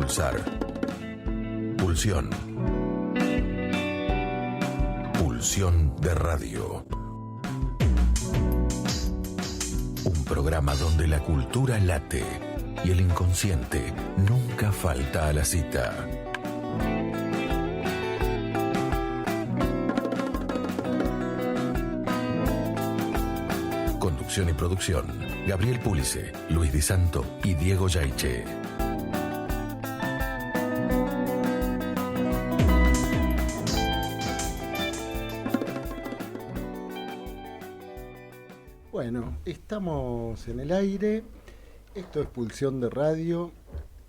Pulsar. Pulsión. Pulsión de radio. Un programa donde la cultura late y el inconsciente nunca falta a la cita. Conducción y producción: Gabriel Pulice, Luis Di Santo y Diego Yaiche. Bueno, estamos en el aire. Esto es Pulsión de Radio,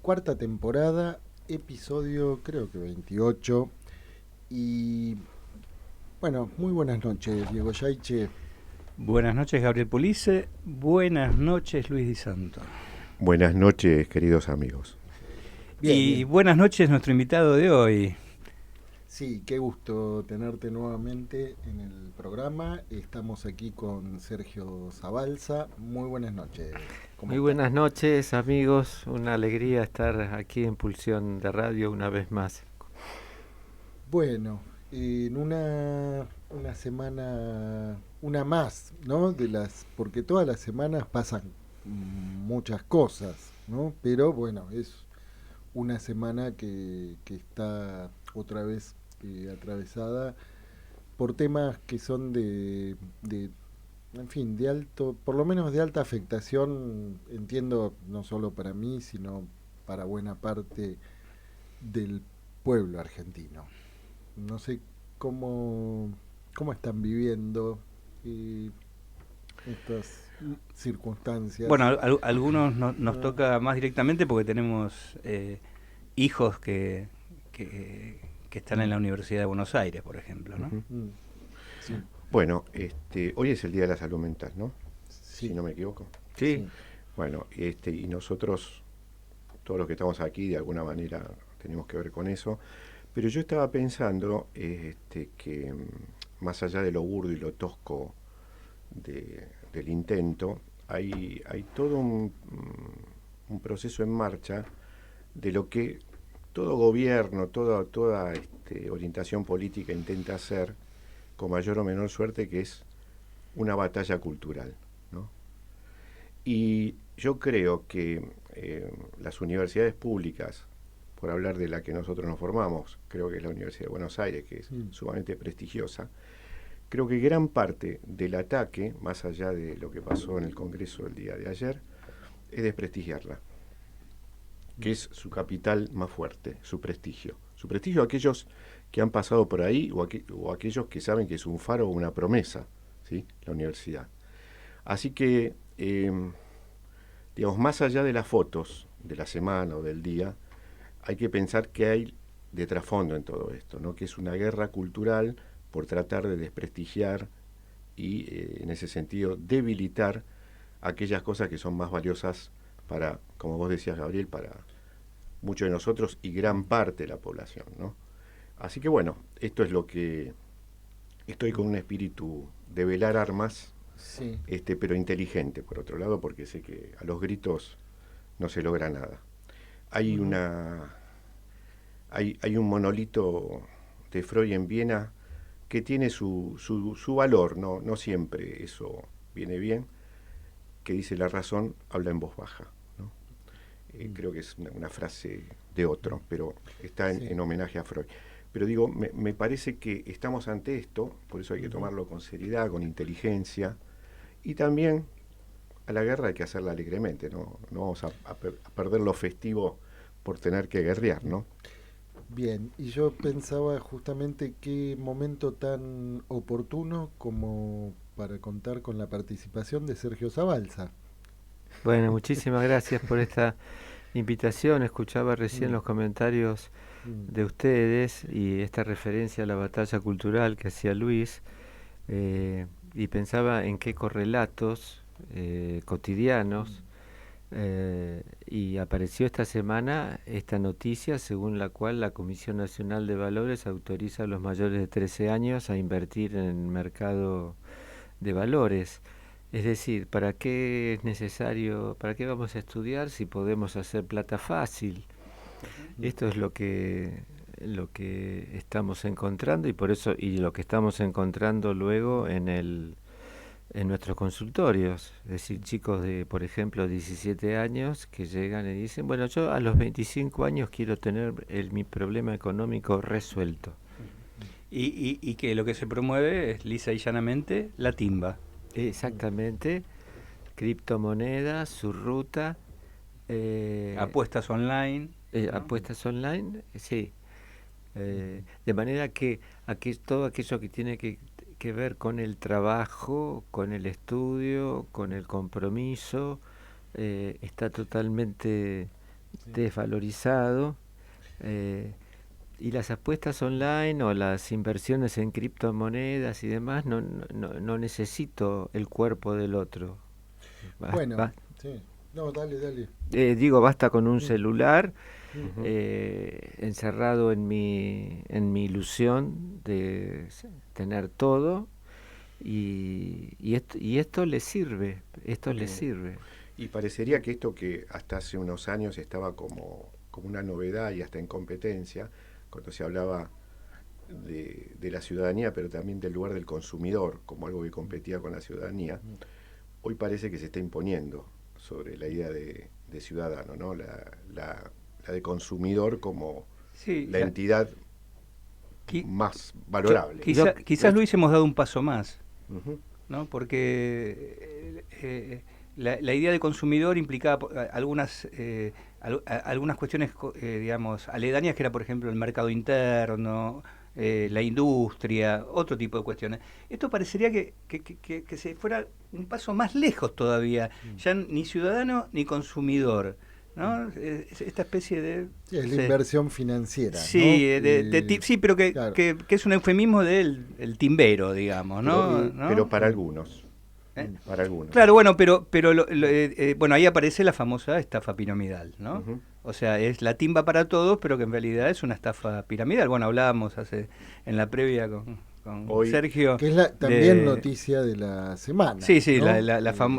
cuarta temporada, episodio creo que 28. Y bueno, muy buenas noches, Diego Yaiche. Buenas noches, Gabriel Pulice. Buenas noches, Luis Di Santo. Buenas noches, queridos amigos. Bien. Buenas noches, nuestro invitado de hoy. Sí, qué gusto tenerte nuevamente en el programa. Estamos aquí con Sergio Zabalza. Muy buenas noches. Muy buenas noches, amigos. Una alegría estar aquí en Pulsión de Radio una vez más. Bueno, en una semana, una más, ¿no? Porque todas las semanas pasan muchas cosas, ¿no? Pero bueno, es una semana que está otra vez atravesada por temas que son en fin, de alto, por lo menos de alta afectación, entiendo, no solo para mí, sino para buena parte del pueblo argentino. No sé cómo están viviendo estas circunstancias. Bueno, algunos nos toca más directamente porque tenemos hijos que están en la Universidad de Buenos Aires, por ejemplo, ¿no? Sí. Bueno, hoy es el Día de la Salud Mental, ¿no? Sí. Si no me equivoco. Sí. Bueno, y nosotros, todos los que estamos aquí, de alguna manera tenemos que ver con eso. Pero yo estaba pensando que más allá de lo burdo y lo tosco del intento, hay todo un proceso en marcha de lo que todo gobierno, toda orientación política intenta hacer con mayor o menor suerte, que es una batalla cultural, ¿no? Y yo creo que las universidades públicas, por hablar de la que nosotros nos formamos, creo que es la Universidad de Buenos Aires, que es sumamente prestigiosa, creo que gran parte del ataque, más allá de lo que pasó en el Congreso el día de ayer, es desprestigiarla, que es su capital más fuerte, su prestigio. Su prestigio a aquellos que han pasado por ahí o aquellos que saben que es un faro o una promesa, ¿sí? La universidad. Así que, digamos, más allá de las fotos de la semana o del día, hay que pensar qué hay de trasfondo en todo esto, ¿no? Que es una guerra cultural por tratar de desprestigiar y, en ese sentido, debilitar aquellas cosas que son más valiosas para, como vos decías, Gabriel, para muchos de nosotros y gran parte de la población, ¿no? Así que bueno, esto es lo que estoy con un espíritu de velar armas, Sí. pero inteligente, por otro lado, porque sé que a los gritos no se logra nada. Hay un monolito de Freud en Viena que tiene su valor, no siempre eso viene bien, que dice: la razón habla en voz baja, ¿no? Creo que es una frase de otro, pero está en homenaje a Freud. Pero digo, me parece que estamos ante esto, por eso hay que tomarlo con seriedad, con inteligencia, y también a la guerra hay que hacerla alegremente, no vamos a perder lo festivo por tener que guerrear, ¿no? Bien, y yo pensaba justamente qué momento tan oportuno como para contar con la participación de Sergio Zabalza. Bueno, muchísimas gracias por esta invitación. Escuchaba recién los comentarios de ustedes y esta referencia a la batalla cultural que hacía Luis, y pensaba en qué correlatos cotidianos, y apareció esta semana esta noticia según la cual la Comisión Nacional de Valores autoriza a los mayores de 13 años a invertir en el mercado de valores. Es decir, ¿para qué es necesario, para qué vamos a estudiar si podemos hacer plata fácil? Esto es lo que estamos encontrando, y por eso, y lo que estamos encontrando luego en nuestros consultorios. Es decir, chicos de, por ejemplo, 17 años que llegan y dicen, bueno, yo a los 25 años quiero tener mi problema económico resuelto. Y que lo que se promueve es lisa y llanamente la timba. Exactamente, criptomonedas, su ruta, Apuestas online. ¿no? Apuestas online, sí. De manera que todo aquello que tiene que ver con el trabajo, con el estudio, con el compromiso, está totalmente desvalorizado. Y las apuestas online o las inversiones en criptomonedas y demás, no necesito el cuerpo del otro. Bueno, sí. No, dale. Digo, basta con un Sí. celular, Ujú. encerrado en mi ilusión de tener todo, y esto le sirve, le sirve. Y parecería que esto que hasta hace unos años estaba como una novedad y hasta en competencia, cuando se hablaba de la ciudadanía, pero también del lugar del consumidor, como algo que competía con la ciudadanía, hoy parece que se está imponiendo sobre la idea de ciudadano, ¿no? La de consumidor como Sí, la entidad qui- más valorable. Quizás Luis hemos dado un paso más, Ujú. ¿no? Porque la idea de consumidor implicaba algunas cuestiones, digamos, aledañas, que era, por ejemplo, el mercado interno, la industria, otro tipo de cuestiones. Esto parecería que se fuera un paso más lejos todavía, ya ni ciudadano ni consumidor, ¿no? Esta especie de... Sí, es la sí. inversión financiera, Sí, ¿no? sí, pero Claro. que es un eufemismo del el timbero, digamos, ¿no? ¿No? Pero para algunos. ¿Eh? Para algunos. Claro, bueno, pero bueno, ahí aparece la famosa estafa piramidal, ¿no? Ujú. O sea, es la timba para todos, pero que en realidad es una estafa piramidal. Bueno, hablábamos en la previa con Hoy, Sergio. Que es también de- noticia de la semana. Sí, sí, ¿no? el San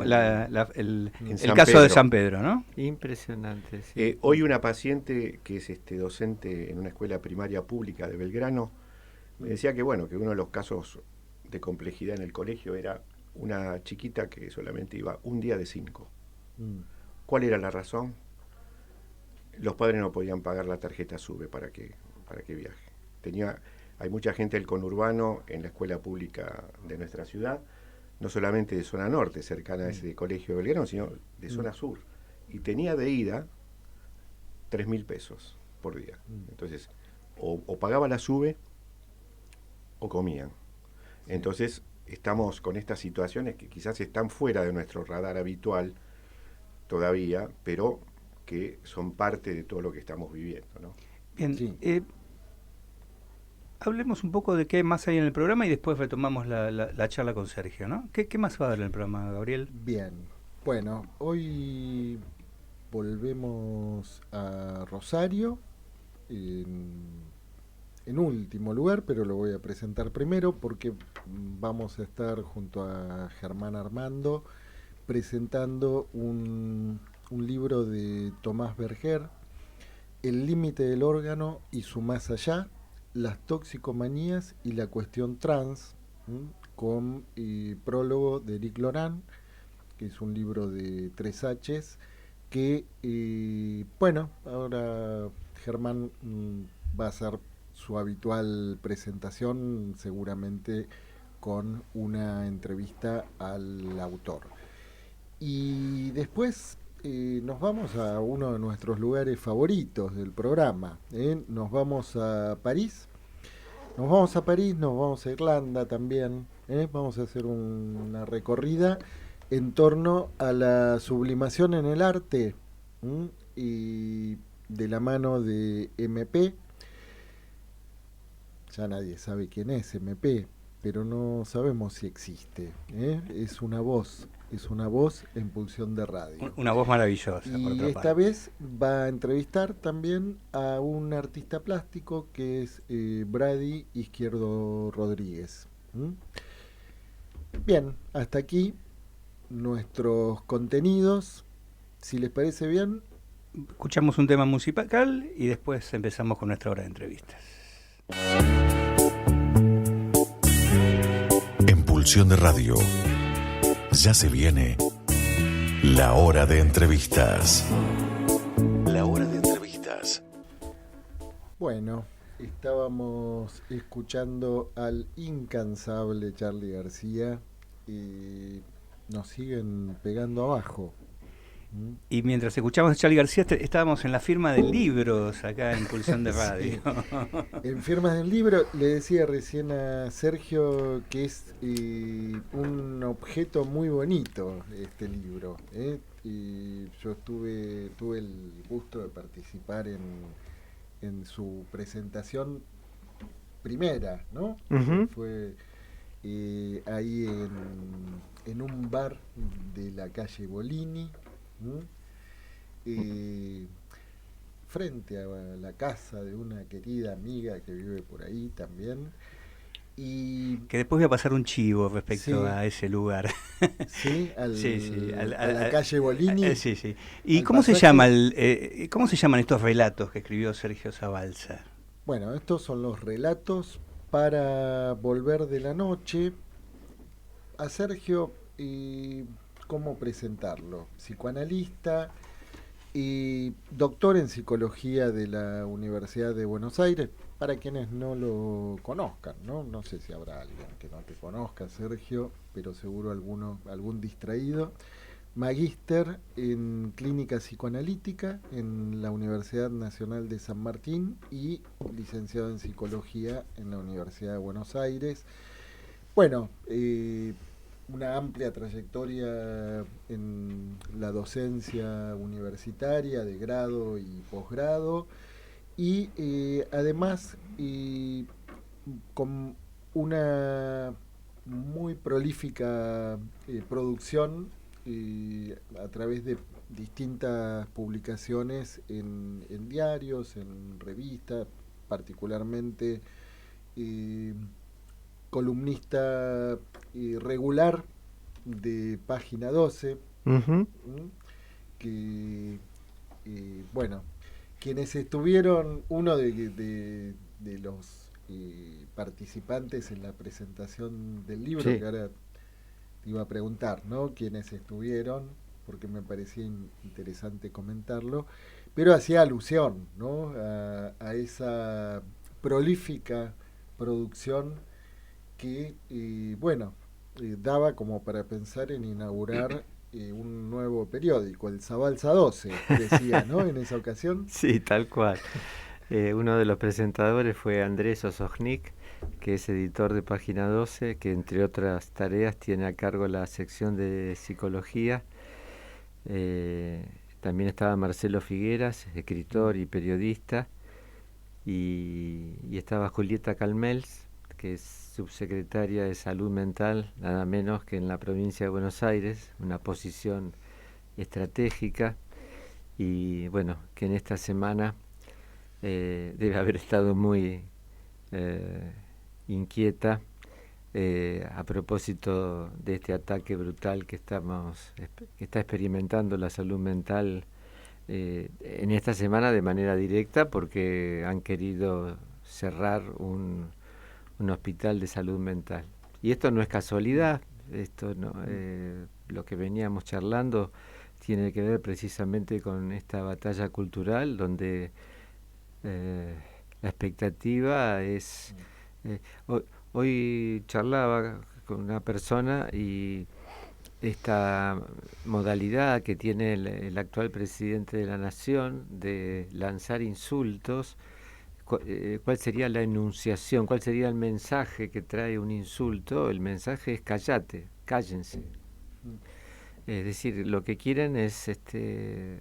caso de Pedro. San Pedro, ¿no? Impresionante, sí. Hoy una paciente que es docente en una escuela primaria pública de Belgrano me decía que bueno, que uno de los casos de complejidad en el colegio era una chiquita que solamente iba un día de 5. Mm. ¿Cuál era la razón? Los padres no podían pagar la tarjeta SUBE para que viaje. Hay mucha gente del conurbano en la escuela pública de nuestra ciudad, no solamente de zona norte, cercana a ese colegio de Belgrano, sino de zona sur. Y tenía de ida 3.000 pesos por día. Entonces, o pagaba la SUBE o comían. Entonces, estamos con estas situaciones que quizás están fuera de nuestro radar habitual todavía, pero que son parte de todo lo que estamos viviendo, ¿no? Bien, Sí. hablemos un poco de qué más hay en el programa y después retomamos la charla con Sergio, ¿no? ¿Qué más va a haber en el programa, Gabriel? Bien. Bueno, hoy volvemos a Rosario, en último lugar, pero lo voy a presentar primero porque vamos a estar junto a Germán Armando presentando un libro de Tomás Berger, El límite del órgano y su más allá, las toxicomanías y la cuestión trans, con prólogo de Eric Lorán, que es un libro de 3 H's, que, bueno, ahora Germán va a hacer su habitual presentación, seguramente con una entrevista al autor. Y después nos vamos a uno de nuestros lugares favoritos del programa. Nos vamos a París. Nos vamos a Irlanda también. Vamos a hacer una recorrida en torno a la sublimación en el arte, y de la mano de MP. Ya nadie sabe quién es MP, pero no sabemos si existe. Es una voz en Pulsión de Radio. Una voz maravillosa, por Y otra esta parte. vez va a entrevistar también a un artista plástico que es Brady Izquierdo Rodríguez. Bien, hasta aquí nuestros contenidos. Si les parece bien, escuchamos un tema musical y después empezamos con nuestra hora de entrevistas. En Pulsión de Radio, ya se viene la hora de entrevistas. La hora de entrevistas. Bueno, estábamos escuchando al incansable Charly García y nos siguen pegando abajo. Y mientras escuchamos a Charly García, estábamos en la firma de libros acá en Pulsión de Radio. Sí. En firmas del libro, le decía recién a Sergio que es un objeto muy bonito este libro. Y yo tuve el gusto de participar en su presentación primera, ¿no? Uh-huh. Fue ahí en un bar de la calle Bolini, frente a la casa de una querida amiga que vive por ahí también. Y que después voy a pasar un chivo respecto a ese lugar. Sí, a la la calle Bolini. Sí. ¿Y cómo se cómo se llaman estos relatos que escribió Sergio Zabalza? Bueno, estos son los relatos para volver de la noche. A Sergio, ¿cómo presentarlo? Psicoanalista y doctor en psicología de la Universidad de Buenos Aires. Para quienes no lo conozcan, no sé si habrá alguien que no te conozca, Sergio, pero seguro algún distraído. Magíster en clínica psicoanalítica en la Universidad Nacional de San Martín y licenciado en psicología en la Universidad de Buenos Aires. Bueno, una amplia trayectoria en la docencia universitaria de grado y posgrado y además con una muy prolífica producción a través de distintas publicaciones en diarios, en revistas, particularmente columnista regular de Página 12, Uh-huh. que bueno, quienes estuvieron, uno de los participantes en la presentación del libro, Sí. que ahora te iba a preguntar, ¿no? Quienes estuvieron, porque me parecía interesante comentarlo, pero hacía alusión, ¿no? a esa prolífica producción que, daba como para pensar en inaugurar un nuevo periódico, el Zabalza 12, decía, ¿no? En esa ocasión. Sí, tal cual. Uno de los presentadores fue Andrés Osojnik, que es editor de Página 12, que entre otras tareas tiene a cargo la sección de psicología. También estaba Marcelo Figueras, escritor y periodista, y estaba Julieta Calmels, que es subsecretaria de Salud Mental, nada menos que en la provincia de Buenos Aires, una posición estratégica, y bueno, que en esta semana debe haber estado muy inquieta a propósito de este ataque brutal que está experimentando la salud mental en esta semana de manera directa, porque han querido cerrar un hospital de salud mental. Y esto no es casualidad, esto no, lo que veníamos charlando tiene que ver precisamente con esta batalla cultural donde la expectativa es... Hoy charlaba con una persona y esta modalidad que tiene el actual presidente de la Nación de lanzar insultos, ¿cuál sería la enunciación? ¿Cuál sería el mensaje que trae un insulto? El mensaje es cállate, cállense. Es decir, lo que quieren es que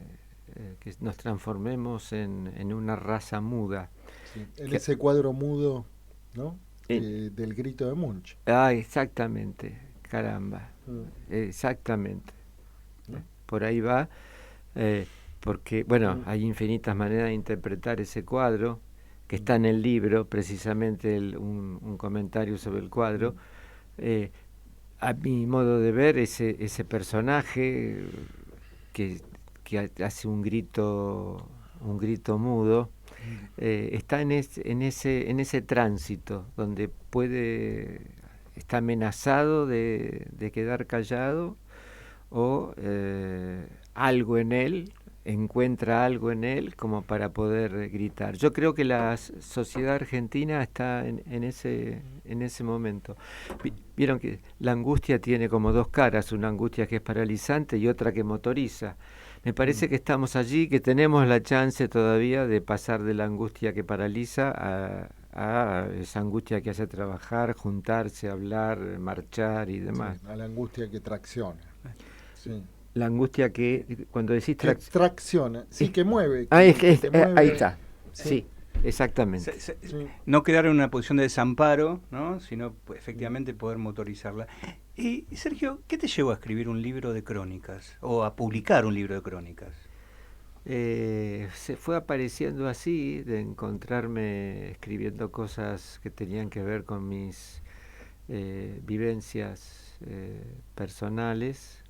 nos transformemos en una raza muda. Sí, en ese cuadro mudo, ¿no? Del grito de Munch. Ah, exactamente, caramba, exactamente. Por ahí va, porque, bueno, hay infinitas maneras de interpretar ese cuadro, que está en el libro, precisamente un comentario sobre el cuadro. A mi modo de ver, ese personaje que que hace un grito mudo, está en ese tránsito donde está amenazado de quedar callado, o algo en él, encuentra algo en él como para poder gritar. Yo creo que la sociedad argentina está en ese momento. Vieron que la angustia tiene como dos caras, una angustia que es paralizante y otra que motoriza. Me parece que estamos allí, que tenemos la chance todavía de pasar de la angustia que paraliza a esa angustia que hace trabajar, juntarse, hablar, marchar y demás. Sí, a la angustia que tracciona. Sí. La angustia que, cuando decís tracciona, sí, que mueve. Ahí está, sí, exactamente. Sí. No quedar en una posición de desamparo, ¿no? Sino pues, efectivamente poder motorizarla. Y Sergio, ¿qué te llevó a escribir un libro de crónicas o a publicar un libro de crónicas? Se fue apareciendo así, de encontrarme escribiendo cosas que tenían que ver con mis vivencias personales.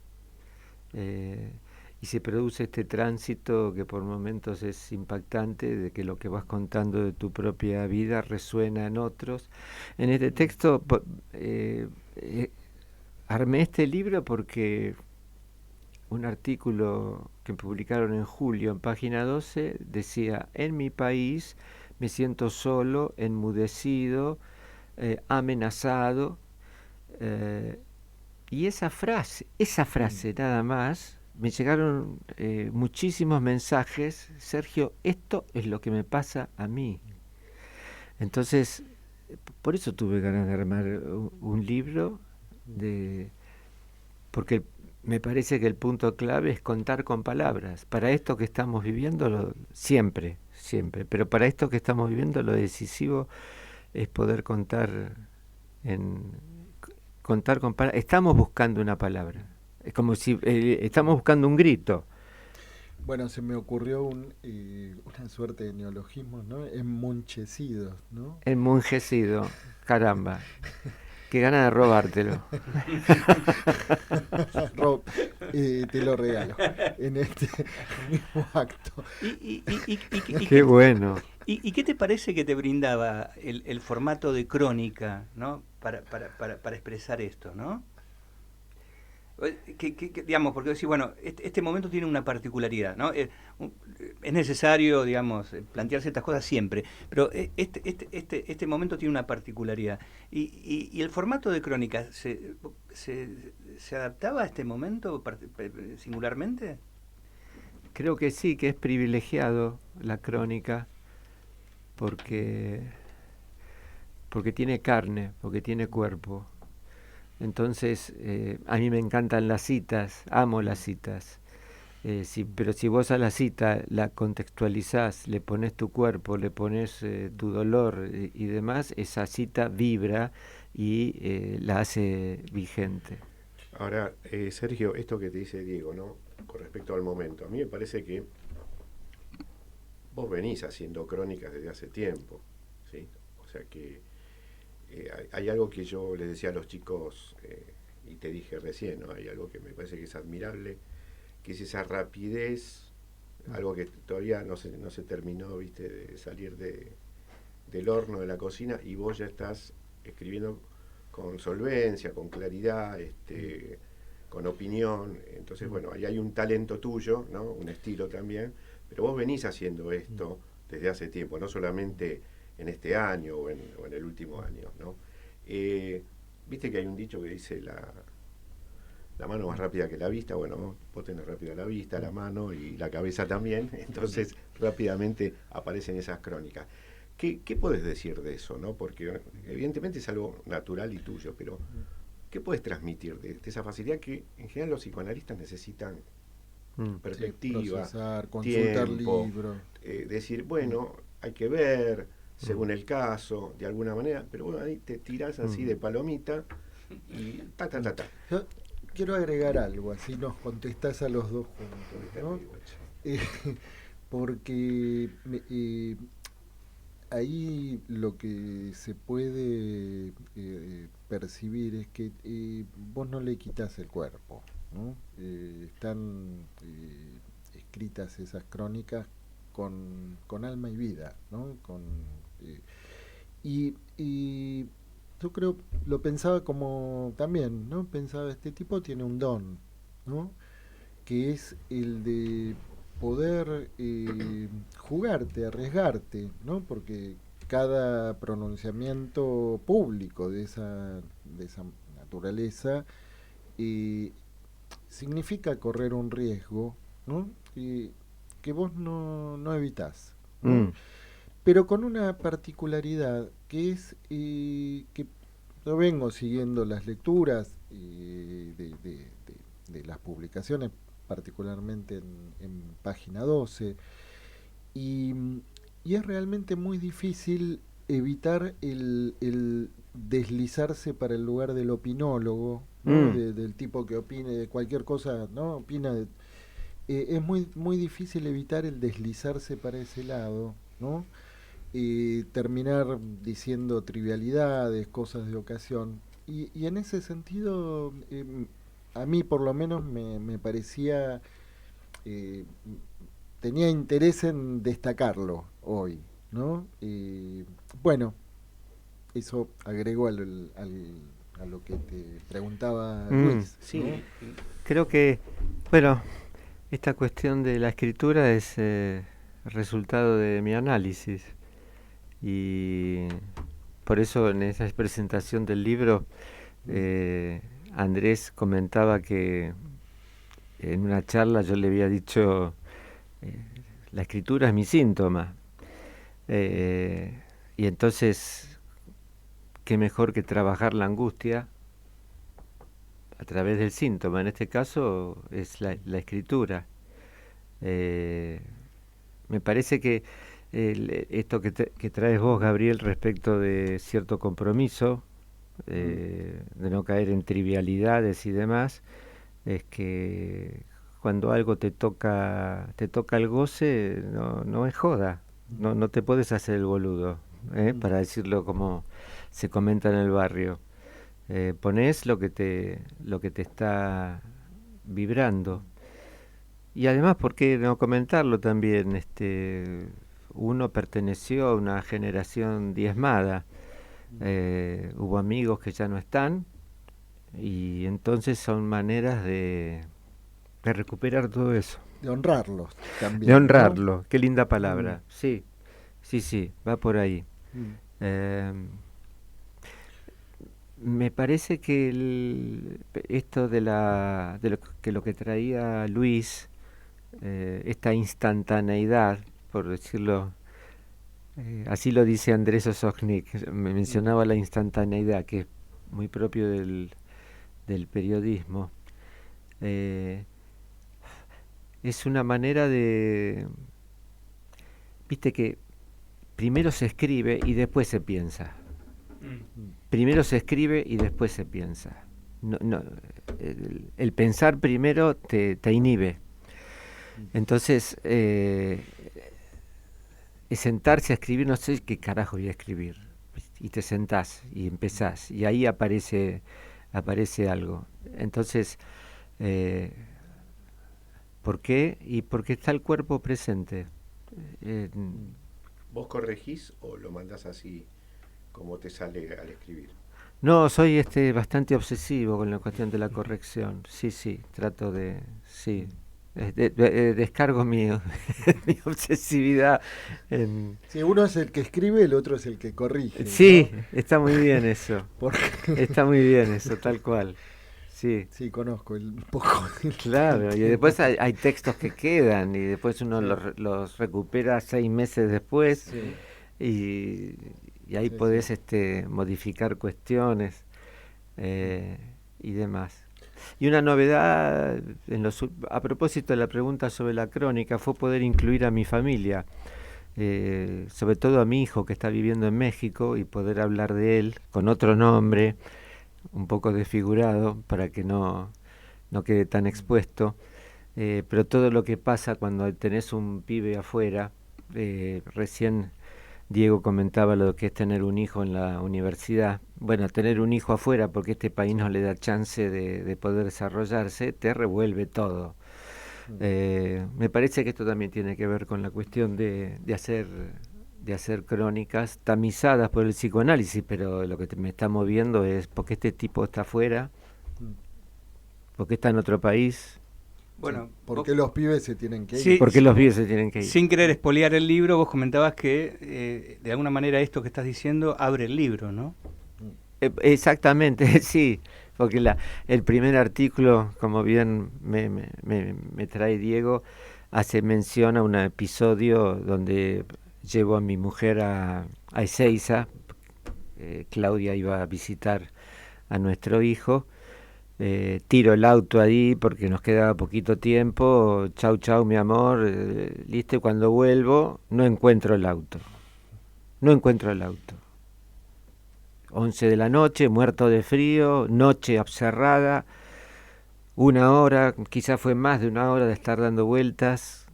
Y se produce este tránsito que por momentos es impactante, de que lo que vas contando de tu propia vida resuena en otros. En este texto armé este libro porque un artículo que publicaron en julio en página 12 decía: en mi país me siento solo, enmudecido, amenazado. Y esa frase nada más, me llegaron muchísimos mensajes: Sergio, esto es lo que me pasa a mí. Entonces, por eso tuve ganas de armar un libro, porque me parece que el punto clave es contar con palabras. Para esto que estamos viviendo, siempre, pero para esto que estamos viviendo, lo decisivo es poder contar con palabras. Estamos buscando una palabra. Es como si estamos buscando un grito. Bueno, se me ocurrió una suerte de neologismo, ¿no? Enmunchecidos, ¿no? Enmunchecido, caramba. Qué gana de robártelo. Rob, te lo regalo en este mismo acto. Qué bueno. ¿Y qué te parece que te brindaba el formato de crónica, ¿no? para expresar esto, ¿no? Digamos, porque decir, bueno, este momento tiene una particularidad, ¿no? Es necesario, digamos, plantearse estas cosas siempre, pero este momento tiene una particularidad. ¿Y el formato de crónica se adaptaba a este momento singularmente? Creo que sí, que es privilegiado la crónica porque tiene carne, porque tiene cuerpo. Entonces, a mí me encantan las citas, amo las citas. Pero si vos a la cita la contextualizás, le pones tu cuerpo, le pones tu dolor y demás, esa cita vibra y la hace vigente. Ahora, Sergio, esto que te dice Diego, ¿no? Con respecto al momento, a mí me parece que vos venís haciendo crónicas desde hace tiempo, ¿sí? O sea que hay algo que yo les decía a los chicos, y te dije recién, ¿no? Hay algo que me parece que es admirable, que es esa rapidez, algo que todavía no se terminó, ¿viste? De salir del horno de la cocina, y vos ya estás escribiendo con solvencia, con claridad, con opinión. Entonces, bueno, ahí hay un talento tuyo, ¿no? Un estilo también, pero vos venís haciendo esto desde hace tiempo, no solamente en este año o en el último año, ¿no? Viste que hay un dicho que dice la mano más rápida que la vista. Bueno, vos tenés rápida la vista, la mano y la cabeza también, entonces rápidamente aparecen esas crónicas. ¿Qué podés decir de eso, no? Porque evidentemente es algo natural y tuyo, pero ¿qué podés transmitir de esa facilidad que en general los psicoanalistas necesitan? Perspectiva, sí, procesar, consultar tiempo, libros. Decir, bueno, hay que ver según el caso, de alguna manera, pero bueno, ahí te tirás así de palomita y ta. Yo quiero agregar algo, así nos contestás a los dos juntos, ¿no? Porque ahí lo que se puede percibir es que vos no le quitas el cuerpo, ¿no? Están escritas esas crónicas con alma y vida, ¿no? Y yo creo, lo pensaba como también, ¿no? Pensaba, este tipo tiene un don, ¿no? Que es el de poder jugarte, arriesgarte, ¿no? Porque cada pronunciamiento público de esa naturaleza significa correr un riesgo, ¿no? Que vos no evitás, ¿no? Pero con una particularidad que es que yo vengo siguiendo las lecturas de las publicaciones, particularmente en página 12, y es realmente muy difícil evitar el deslizarse para el lugar del opinólogo, ¿no? Del tipo que opine de cualquier cosa, ¿no? Opina es muy difícil evitar el deslizarse para ese lado, ¿no? Terminar diciendo trivialidades, cosas de ocasión. Y en ese sentido, a mí por lo menos me parecía, tenía interés en destacarlo hoy, ¿no? Bueno, eso agregó a lo que te preguntaba Luis. Sí, ¿no? creo que, bueno, esta cuestión de la escritura es resultado de mi análisis. Y por eso en esa presentación del libro Andrés comentaba que en una charla yo le había dicho la escritura es mi síntoma, y entonces qué mejor que trabajar la angustia a través del síntoma. En este caso es la escritura. Me parece que esto que traes vos, Gabriel, respecto de cierto compromiso, de no caer en trivialidades y demás, es que cuando algo te toca el goce, no es joda, no te puedes hacer el boludo, para decirlo como se comenta en el barrio. Ponés lo que te está vibrando. Y además, ¿por qué no comentarlo también? Uno perteneció a una generación diezmada. Hubo amigos que ya no están, y entonces son maneras de recuperar todo eso. De honrarlos también. De honrarlo, ¿no? qué linda palabra. Sí, va por ahí. Me parece que esto de lo que traía Luis, esta instantaneidad, por decirlo, así lo dice Andrés Osojnik, me mencionaba la instantaneidad, que es muy propio del periodismo. Es una manera de, viste que primero se escribe y después se piensa. Primero se escribe y después se piensa. El pensar primero te inhibe. Entonces, es sentarse a escribir, no sé qué carajo voy a escribir. Y te sentás y empezás, y ahí aparece algo. Entonces, ¿por qué? Y porque está el cuerpo presente. ¿Vos corregís o lo mandás así como te sale al escribir? No, soy bastante obsesivo con la cuestión de la corrección. Sí, trato de... Sí. Descargo mi obsesividad en... Sí, uno es el que escribe, el otro es el que corrige. Sí, ¿no? está muy bien eso. Está muy bien eso, tal cual. Sí. Sí, conozco un poco. Claro, y después hay textos que quedan y después uno los recupera 6 meses después. Sí. Y ahí podés modificar cuestiones y demás. Y una novedad a propósito de la pregunta sobre la crónica fue poder incluir a mi familia, sobre todo a mi hijo que está viviendo en México, y poder hablar de él con otro nombre, un poco desfigurado para que no quede tan expuesto, pero todo lo que pasa cuando tenés un pibe afuera. Recién Diego comentaba lo que es tener un hijo en la universidad. Bueno, tener un hijo afuera porque este país no le da chance de poder desarrollarse, te revuelve todo. Me parece que esto también tiene que ver con la cuestión de hacer crónicas tamizadas por el psicoanálisis, pero lo que me está moviendo es por qué este tipo está afuera, por qué está en otro país. Bueno, Sí, ¿por qué los pibes se tienen que ir? Sí, ¿Por qué los pibes se tienen que ir? Sin querer espolear el libro, vos comentabas que de alguna manera esto que estás diciendo abre el libro, ¿no? Exactamente, sí, porque el primer artículo, como bien me trae Diego, hace mención a un episodio donde llevo a mi mujer a Ezeiza. Claudia iba a visitar a nuestro hijo. Tiro el auto ahí porque nos quedaba poquito tiempo. Chau, chau, mi amor. Listo, y cuando vuelvo no encuentro el auto. 11 de la noche, muerto de frío, noche cerrada, 1 hora, quizás fue más de 1 hora de estar dando vueltas,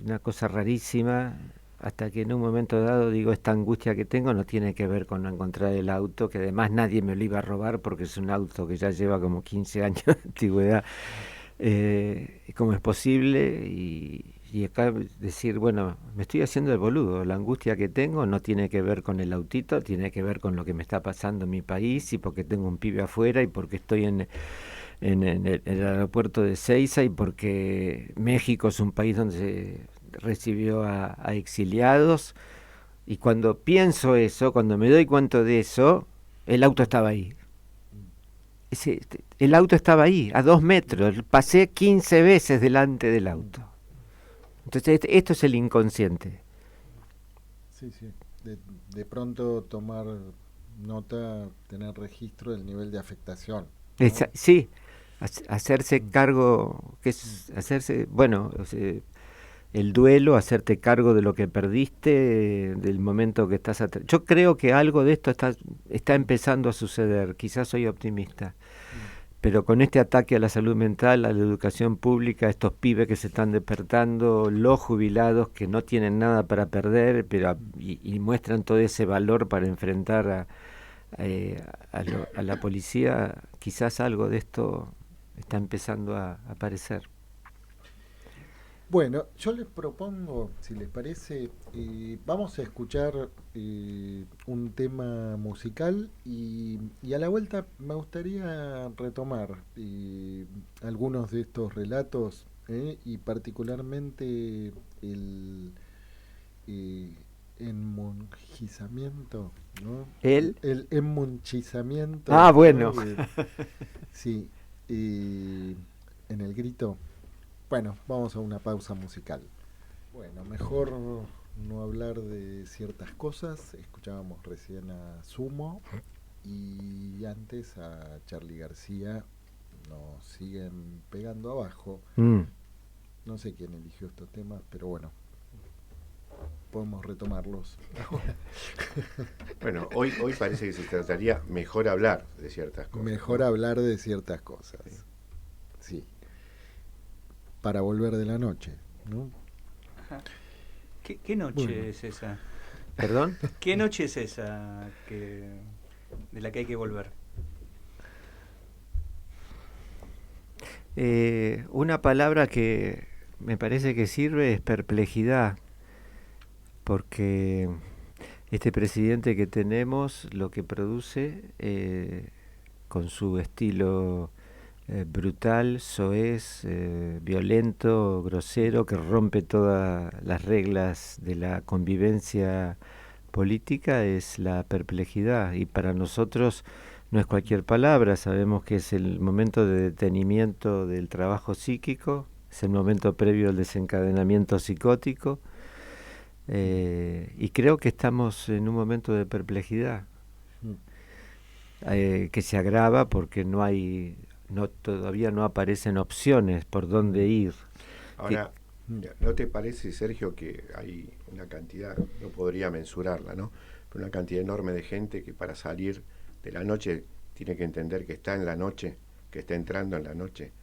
una cosa rarísima, hasta que en un momento dado digo, esta angustia que tengo no tiene que ver con no encontrar el auto, que además nadie me lo iba a robar porque es un auto que ya lleva como 15 años de antigüedad. ¿Cómo es posible? Y acá decir, bueno, me estoy haciendo el boludo, la angustia que tengo no tiene que ver con el autito, tiene que ver con lo que me está pasando en mi país y porque tengo un pibe afuera y porque estoy en el aeropuerto de Ezeiza y porque México es un país donde se recibió a exiliados. Y cuando pienso eso, cuando me doy cuenta de eso, el auto estaba ahí. El auto estaba ahí, a 2 metros. Pasé 15 veces delante del auto. Entonces, esto es el inconsciente. Sí, sí. De pronto tomar nota, tener registro del nivel de afectación, ¿no? Sí, hacerse cargo, que es hacerse, bueno, o sea, el duelo, hacerte cargo de lo que perdiste, del momento que estás atrás. Yo creo que algo de esto está empezando a suceder, quizás soy optimista, pero con este ataque a la salud mental, a la educación pública, estos pibes que se están despertando, los jubilados que no tienen nada para perder, pero y muestran todo ese valor para enfrentar a la policía, quizás algo de esto está empezando a aparecer. Bueno, yo les propongo, si les parece, vamos a escuchar un tema musical y a la vuelta me gustaría retomar algunos de estos relatos y particularmente el enmonchizamiento, ¿no? El enmonchizamiento. Ah, bueno. ¿No? Sí, en el grito. Bueno, vamos a una pausa musical. Bueno, mejor no hablar de ciertas cosas. Escuchábamos recién a Sumo y antes a Charly García. Nos siguen pegando abajo. No sé quién eligió estos temas, pero bueno, podemos retomarlos ahora. Bueno, hoy parece que se trataría mejor hablar de ciertas cosas. Mejor hablar de ciertas cosas. Sí. Para volver de la noche, ¿no? Ajá. ¿Qué noche es esa? ¿Perdón? ¿Qué noche es esa de la que hay que volver? Una palabra que me parece que sirve es perplejidad, porque este presidente que tenemos lo que produce con su estilo brutal, soez, violento, grosero, que rompe todas las reglas de la convivencia política, es la perplejidad. Y para nosotros no es cualquier palabra, sabemos que es el momento de detenimiento del trabajo psíquico, es el momento previo al desencadenamiento psicótico, y creo que estamos en un momento de perplejidad que se agrava porque todavía no aparecen opciones por dónde ir. Ahora, ¿no te parece, Sergio, que hay una cantidad, no podría mensurarla, ¿no? Pero una cantidad enorme de gente que para salir de la noche tiene que entender que está en la noche, que está entrando en la noche?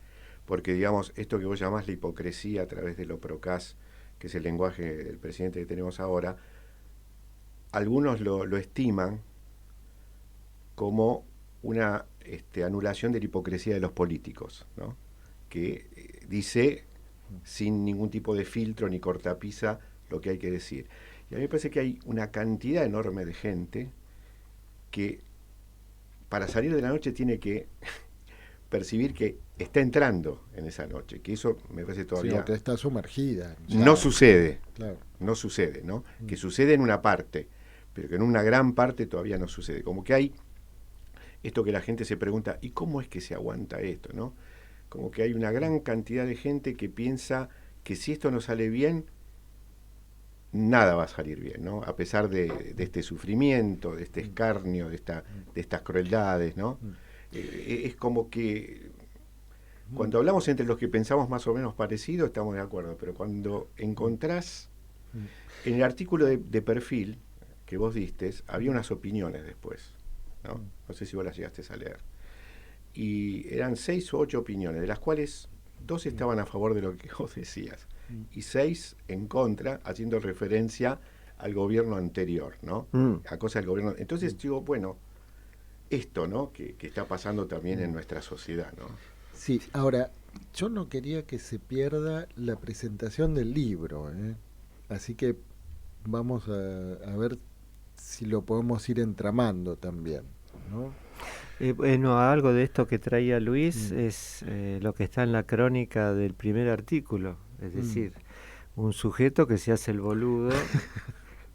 Porque, digamos, esto que vos llamás la hipocresía a través de lo procaz, que es el lenguaje del presidente que tenemos ahora, algunos lo estiman como una anulación de la hipocresía de los políticos, ¿no? Que dice sin ningún tipo de filtro ni cortapisa lo que hay que decir. Y a mí me parece que hay una cantidad enorme de gente que para salir de la noche tiene que percibir que está entrando en esa noche, que eso me parece todavía... Sí, está sumergida. No sucede, claro. no sucede, ¿no? Que sucede en una parte, pero que en una gran parte todavía no sucede. Como que hay esto que la gente se pregunta, ¿y cómo es que se aguanta esto, no? Como que hay una gran cantidad de gente que piensa que si esto no sale bien, nada va a salir bien, ¿no? A pesar de este sufrimiento, de este escarnio, de estas crueldades, ¿no? Es como que cuando hablamos entre los que pensamos más o menos parecido, estamos de acuerdo, pero cuando encontrás en el artículo de perfil que vos diste, había unas opiniones después, ¿no? No sé si vos las llegaste a leer. Y eran 6 o 8 opiniones, de las cuales 2 estaban a favor de lo que vos decías y 6 en contra, haciendo referencia al gobierno anterior, ¿no? A cosas del gobierno. Entonces digo, bueno, esto, ¿no? Que está pasando también en nuestra sociedad, ¿no? Sí, ahora, yo no quería que se pierda la presentación del libro, ¿eh? Así que vamos a ver si lo podemos ir entramando también, ¿no? Bueno, algo de esto que traía Luis es lo que está en la crónica del primer artículo, es decir, un sujeto que se hace el boludo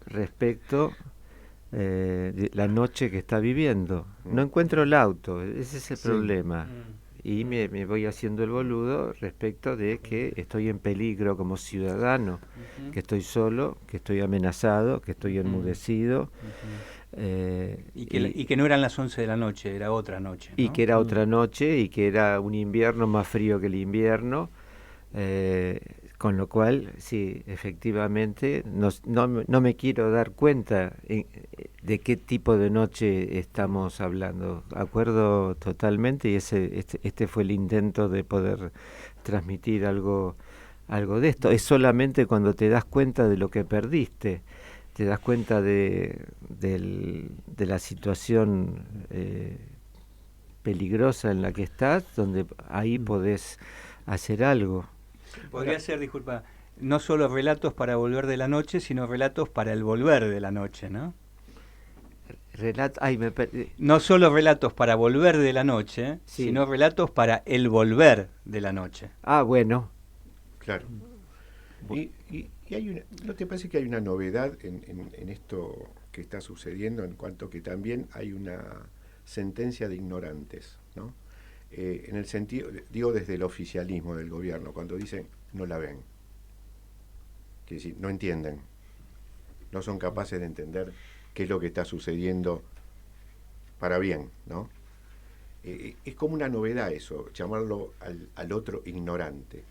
respecto de la noche que está viviendo. No encuentro el auto, ese es el problema. Y me voy haciendo el boludo respecto de que estoy en peligro como ciudadano, que estoy solo, que estoy amenazado, que estoy enmudecido. Y que no eran las 11 de la noche, era otra noche, ¿no? Y que era otra noche y que era un invierno más frío que el invierno. Con lo cual, sí, efectivamente, no me quiero dar cuenta de qué tipo de noche estamos hablando. Acuerdo totalmente, y este fue el intento de poder transmitir algo de esto. Es solamente cuando te das cuenta de lo que perdiste, te das cuenta de la situación peligrosa en la que estás, donde ahí podés hacer algo. Podría ser, disculpa, no solo relatos para volver de la noche, sino relatos para el volver de la noche, ¿no? No solo relatos para volver de la noche, sí, sino relatos para el volver de la noche. Ah, bueno. Claro. Y hay ¿no te parece que hay una novedad en esto que está sucediendo, en cuanto que también hay una sentencia de ignorantes, ¿no? En el sentido, digo desde el oficialismo del gobierno, cuando dicen no la ven, quiere decir, no entienden, no son capaces de entender qué es lo que está sucediendo para bien, ¿no? Es como una novedad eso, llamarlo al otro ignorante.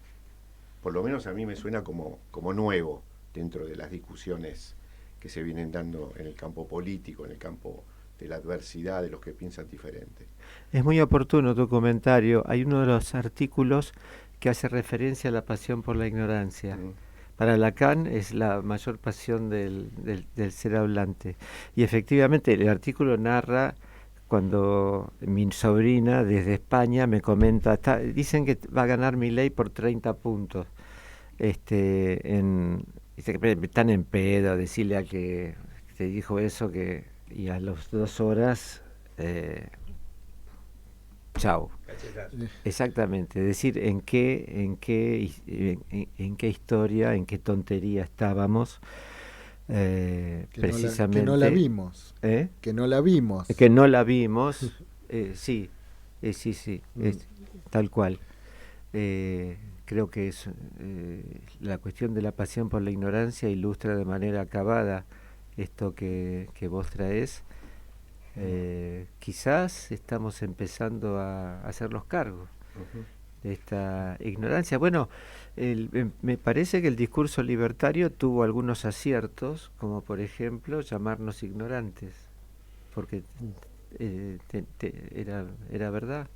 Por lo menos a mí me suena como nuevo dentro de las discusiones que se vienen dando en el campo político, en el campo de la adversidad, de los que piensan diferente. Es muy oportuno tu comentario. Hay uno de los artículos que hace referencia a la pasión por la ignorancia. Para Lacan es la mayor pasión del ser hablante. Y efectivamente el artículo narra cuando mi sobrina desde España me comenta, dicen que va a ganar Milei por 30 puntos. Dice que están en pedo, decirle al que te dijo eso y a las 2 horas chau. Exactamente, decir en qué historia, en qué tontería estábamos, precisamente. Que no la vimos. Que no la vimos. Que no la vimos, sí, tal cual. Creo que es la cuestión de la pasión por la ignorancia ilustra de manera acabada esto que vos traés. Quizás estamos empezando a hacernos cargo de esta ignorancia. Bueno, me parece que el discurso libertario tuvo algunos aciertos, como por ejemplo llamarnos ignorantes, porque era verdad.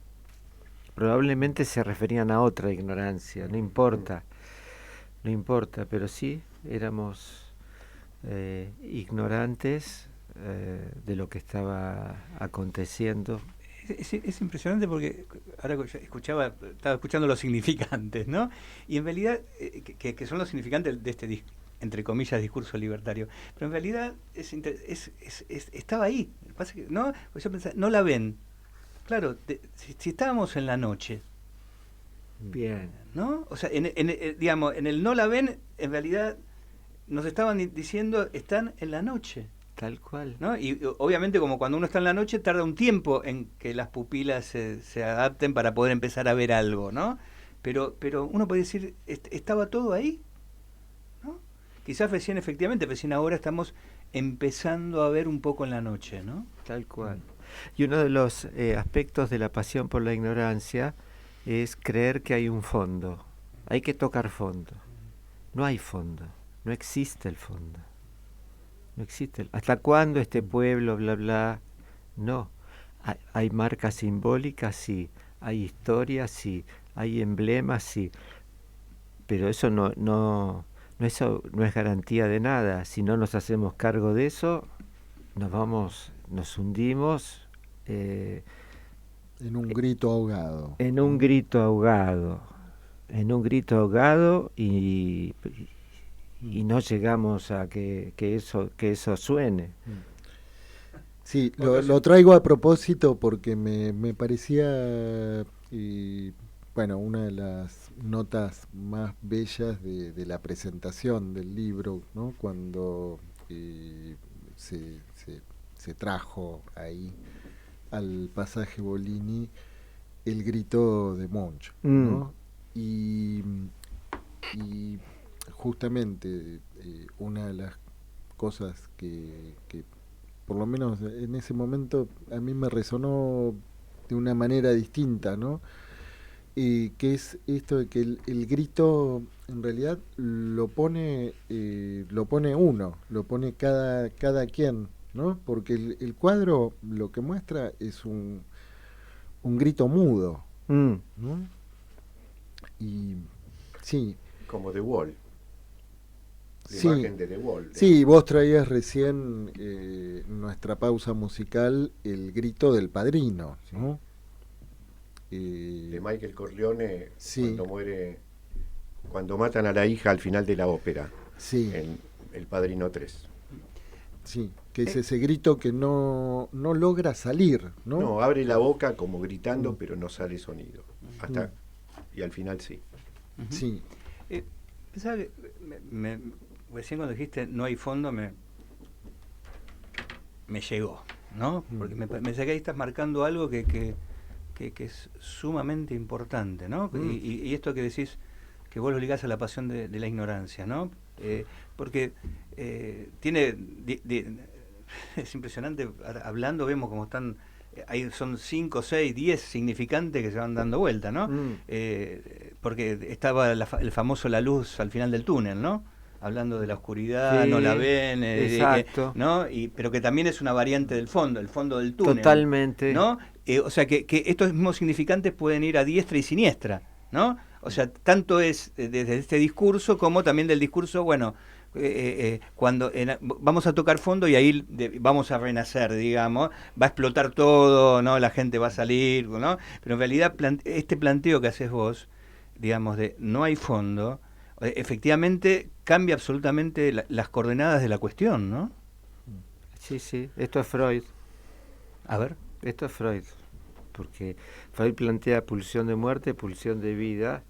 Probablemente se referían a otra ignorancia, no importa, pero sí éramos ignorantes de lo que estaba aconteciendo Es impresionante porque ahora estaba escuchando los significantes, ¿no? Y en realidad, que son los significantes de este, entre comillas, discurso libertario. Pero en realidad estaba ahí. Lo que pasa es que, ¿no? Pues yo pensaba, no la ven. Claro, si estábamos en la noche. Bien. ¿No? O sea, digamos, en el no la ven, en realidad nos estaban diciendo, están en la noche. Tal cual. ¿No? Y obviamente como cuando uno está en la noche tarda un tiempo en que las pupilas se adapten para poder empezar a ver algo, ¿no? Pero uno puede decir, estaba todo ahí, ¿no? Quizás recién ahora estamos empezando a ver un poco en la noche, ¿no? Tal cual. Y uno de los aspectos de la pasión por la ignorancia es creer que hay un fondo. Hay que tocar fondo. No hay fondo. No existe el fondo. No existe. ¿Hasta cuándo este pueblo, bla, bla? No. Hay marcas simbólicas, sí. Hay historias, sí. Hay emblemas, sí. Pero eso no es garantía de nada. Si no nos hacemos cargo de eso, nos hundimos en un grito ahogado. En un grito ahogado. Y no llegamos a que eso suene. Sí, lo traigo a propósito porque me parecía, bueno, una de las notas más bellas de la presentación del libro, ¿no? Cuando se trajo ahí al pasaje Bolini el grito de Monch, ¿no? Y justamente una de las cosas que por lo menos en ese momento a mí me resonó de una manera distinta, ¿no? Que es esto de que el grito en realidad lo pone uno, lo pone cada quien, ¿no? Porque el cuadro lo que muestra es un grito mudo, ¿no? Y sí, como The Wall. La sí, imagen de The Wall. Sí, vos traías recién nuestra pausa musical el grito del padrino, ¿no? De Michael Corleone, sí. cuando matan a la hija al final de la ópera, sí. en El Padrino 3. Sí, que es ese grito que no logra salir, ¿no? No, abre la boca como gritando, pero no sale sonido. Y al final sí. Sí. Pensaba que recién cuando dijiste no hay fondo me llegó, ¿no? Porque me parece que ahí estás marcando algo que es sumamente importante, ¿no? Y esto que decís, que vos lo ligás a la pasión de la ignorancia, ¿no? Porque tiene... es impresionante, hablando vemos cómo están... Ahí son 5, 6, 10 significantes que se van dando vuelta, ¿no? Porque estaba el famoso la luz al final del túnel, ¿no? Hablando de la oscuridad, sí, no la ven, exacto. ¿no? Pero que también es una variante del fondo, el fondo del túnel. Totalmente. ¿No? O sea, que estos mismos significantes pueden ir a diestra y siniestra, ¿no? O sea, tanto es desde este discurso como también del discurso, bueno, cuando vamos a tocar fondo y ahí vamos a renacer, digamos, va a explotar todo, ¿no? La gente va a salir, ¿no? Pero en realidad este planteo que haces vos, digamos, de no hay fondo, efectivamente cambia absolutamente las coordenadas de la cuestión, ¿no? Sí, sí, esto es Freud. A ver. Esto es Freud, porque Freud plantea pulsión de muerte, pulsión de vida.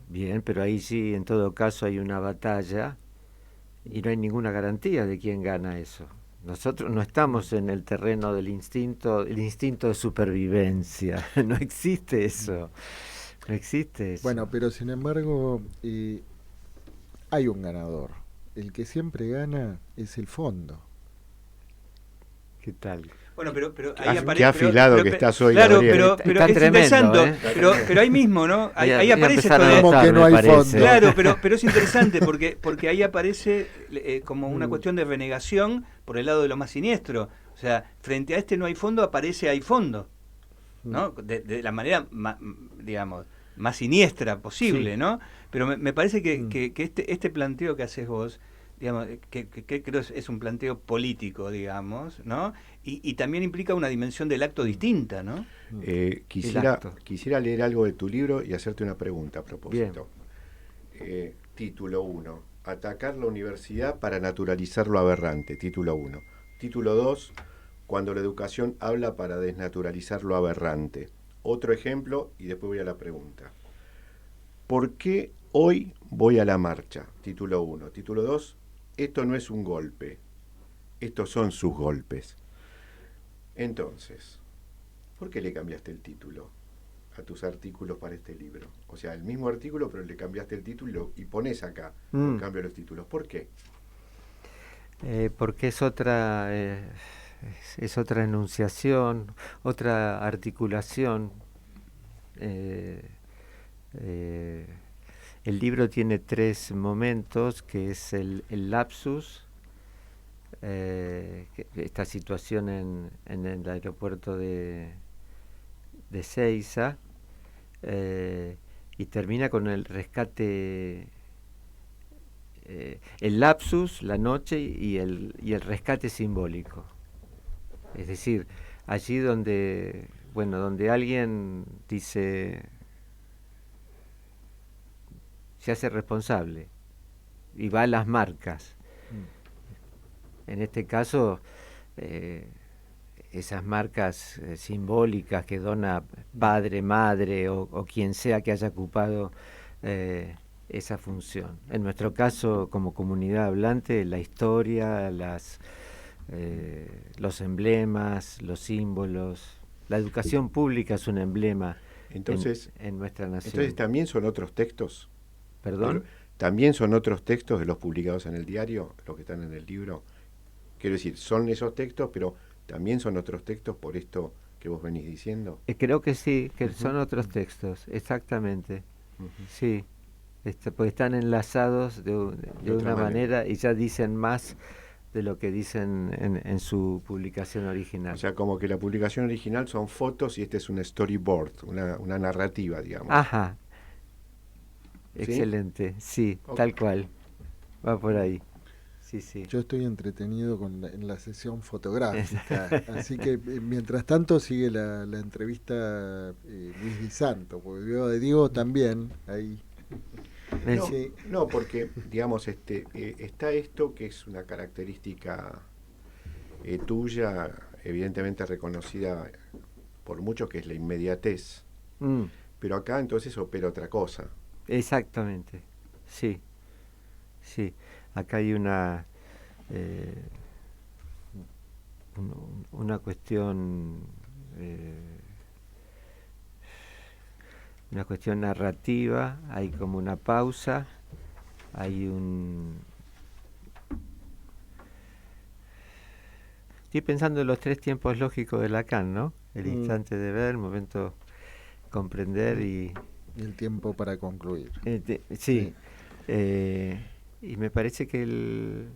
Bien, pero ahí sí, en todo caso, hay una batalla y no hay ninguna garantía de quién gana eso. Nosotros no estamos en el terreno del instinto, el instinto de supervivencia. No existe eso. No existe eso. Bueno, pero sin embargo, hay un ganador. El que siempre gana es el fondo. ¿Qué tal? Bueno, pero ahí aparece... Qué afilado que estás hoy, claro, Gabriel. pero Está es tremendo, interesante, pero ahí mismo, ¿no? Ahí aparece esto de... Como que no hay fondo. Claro, pero es interesante porque ahí aparece como una cuestión de renegación por el lado de lo más siniestro. O sea, frente a este no hay fondo, aparece hay fondo, ¿no? De la manera, digamos, más siniestra posible, sí. ¿no? Pero me parece que este planteo que haces vos digamos, que creo es un planteo político, digamos, ¿no? Y también implica una dimensión del acto distinta, ¿no? Quisiera leer algo de tu libro y hacerte una pregunta a propósito. Título 1. Atacar la universidad para naturalizar lo aberrante. Título 1. Título 2. Cuando la educación habla para desnaturalizar lo aberrante. Otro ejemplo y después voy a la pregunta. ¿Por qué hoy voy a la marcha? Título 1. Título 2. Esto no es un golpe. Estos son sus golpes. Entonces, ¿por qué le cambiaste el título a tus artículos para este libro? O sea, el mismo artículo, pero le cambiaste el título y pones acá, por cambio los títulos. ¿Por qué? Porque es otra enunciación, otra articulación. El libro tiene 3 momentos, que es el lapsus, esta situación en el aeropuerto de Ezeiza, y termina con el rescate, el lapsus, la noche y el rescate simbólico. Es decir, allí donde alguien dice, se hace responsable y va a las marcas. En este caso, esas marcas simbólicas que dona padre, madre o quien sea que haya ocupado esa función. En nuestro caso, como comunidad hablante, la historia, los emblemas, los símbolos, la educación pública es un emblema en nuestra nación. Entonces, ¿también son otros textos? ¿Perdón? ¿También son otros textos de los publicados en el diario, los que están en el libro? Quiero decir, son esos textos, pero también son otros textos por esto que vos venís diciendo. Creo que sí, que son otros textos, exactamente. Sí, porque están enlazados de una manera y ya dicen más de lo que dicen en su publicación original. O sea, como que la publicación original son fotos y este es un storyboard, una narrativa, digamos. Ajá. ¿Sí? Excelente, sí, okay. Tal cual. Va por ahí. Sí, sí. Yo estoy entretenido en la sesión fotográfica, así que mientras tanto sigue la entrevista Luis Di Santo, porque veo de Diego también ahí. No, porque digamos está esto que es una característica tuya, evidentemente reconocida por muchos, que es la inmediatez. Pero acá entonces opera otra cosa. Exactamente, sí. Acá hay una cuestión narrativa, hay como una pausa, estoy pensando en los 3 tiempos lógicos de Lacan, ¿no? El instante de ver, el momento comprender y el tiempo para concluir. Sí. Y me parece que el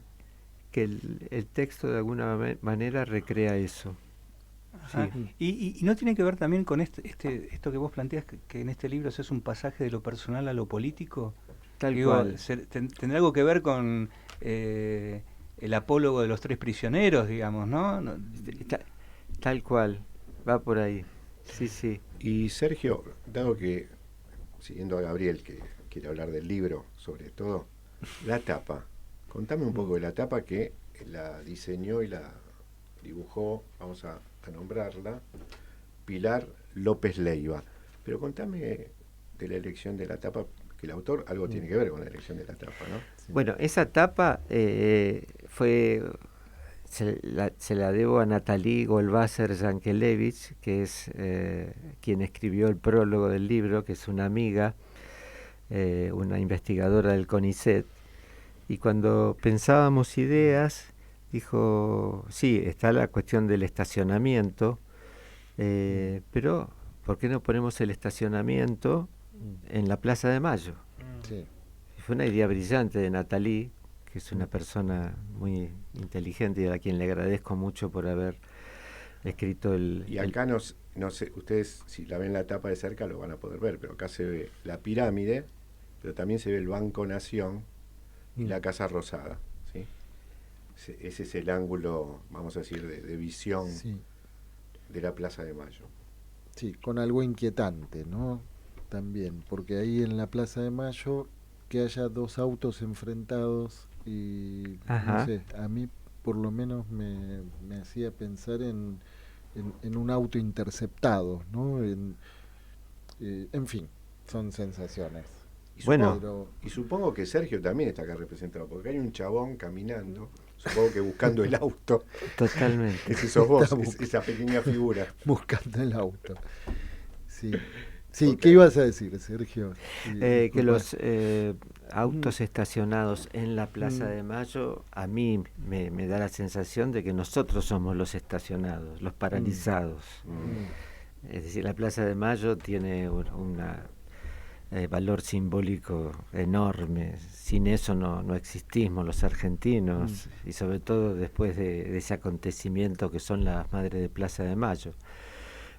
texto de alguna manera recrea eso. Sí. Y no tiene que ver también con esto que vos planteas, que en este libro es un pasaje de lo personal a lo político. Tal cual. ¿Tendrá algo que ver con el apólogo de los 3 prisioneros, digamos, no? Tal cual, va por ahí. Sí. Y Sergio, dado que, siguiendo a Gabriel, que quiere hablar del libro, sobre todo, la tapa. Contame un poco de la tapa, que la diseñó y la dibujó, vamos a nombrarla, Pilar López Leiva. Pero contame de la elección de la tapa, que el autor algo tiene que ver con la elección de la tapa, ¿no? Sí. Bueno, esa tapa se la debo a Natalie Golbasser-Yankelevich, que es quien escribió el prólogo del libro, que es una amiga, una investigadora del CONICET, y cuando pensábamos ideas, dijo, sí, está la cuestión del estacionamiento, pero ¿por qué no ponemos el estacionamiento en la Plaza de Mayo? Sí. Fue una idea brillante de Natalie, que es una persona muy inteligente y a quien le agradezco mucho por haber escrito Y acá no sé, ustedes si la ven la tapa de cerca lo van a poder ver, pero acá se ve la pirámide, pero también se ve el Banco Nación y la Casa Rosada, ¿sí? Ese es el ángulo, vamos a decir, de visión Sí, de la Plaza de Mayo. sí, con algo inquietante, ¿no? También, porque ahí en la Plaza de Mayo que haya dos autos enfrentados y no Ajá. sé, a mí por lo menos me hacía pensar en un auto interceptado, ¿no? En fin, son sensaciones. Y Bueno. Pero y supongo que Sergio también está acá representado, porque hay un chabón caminando, supongo que buscando el auto. Totalmente. Ese sos vos, Está buscando. esa pequeña figura. buscando el auto. Sí. Sí, Ok. ¿qué ibas a decir, Sergio? Que Disculpa. los autos estacionados en la Plaza Mm. de Mayo, a mí me da la sensación de que nosotros somos los estacionados, los paralizados. Mm. Es decir, la Plaza de Mayo tiene un valor simbólico enorme. Sin eso no existimos los argentinos, y sobre todo después de ese acontecimiento que son las Madres de Plaza de Mayo.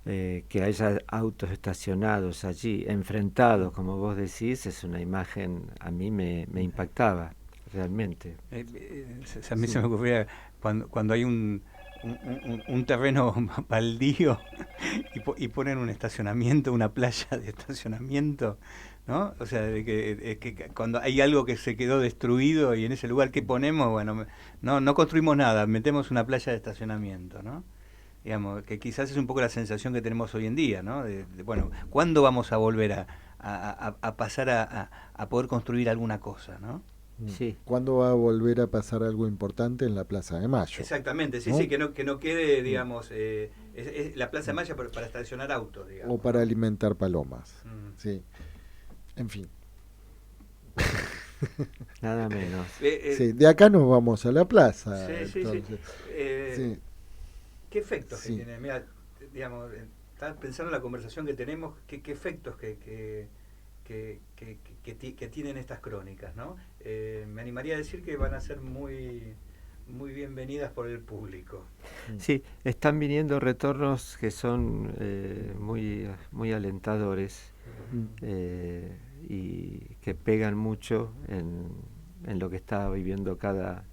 Que haya autos estacionados allí, enfrentados, como vos decís, es una imagen, a mí me impactaba, realmente. A mí se me ocurría cuando hay un terreno baldío y ponen un estacionamiento, una playa de estacionamiento, ¿no? O sea, de que cuando hay algo que se quedó destruido y en ese lugar, ¿qué ponemos? Bueno, no construimos nada, metemos una playa de estacionamiento, ¿no? Digamos, que quizás es un poco la sensación que tenemos hoy en día, ¿no? Bueno, ¿cuándo vamos a volver a pasar a poder construir alguna cosa, ¿no? Sí. ¿Cuándo va a volver a pasar algo importante en la Plaza de Mayo? Exactamente, sí, ¿no? sí, que no quede, digamos, es la Plaza de Mayo para estacionar autos, digamos. O para alimentar palomas. Mm. Sí. En fin. Nada menos. Sí, de acá nos vamos a la plaza. Sí, sí, sí. Entonces. Sí. ¿Qué efectos Sí. que tiene? Mira, digamos, estaba pensando en la conversación que tenemos, qué efectos que tienen estas crónicas, ¿no? Me animaría a decir que van a ser muy bienvenidas por el público. Sí, están viniendo retornos que son muy alentadores, y que pegan mucho en lo que está viviendo cada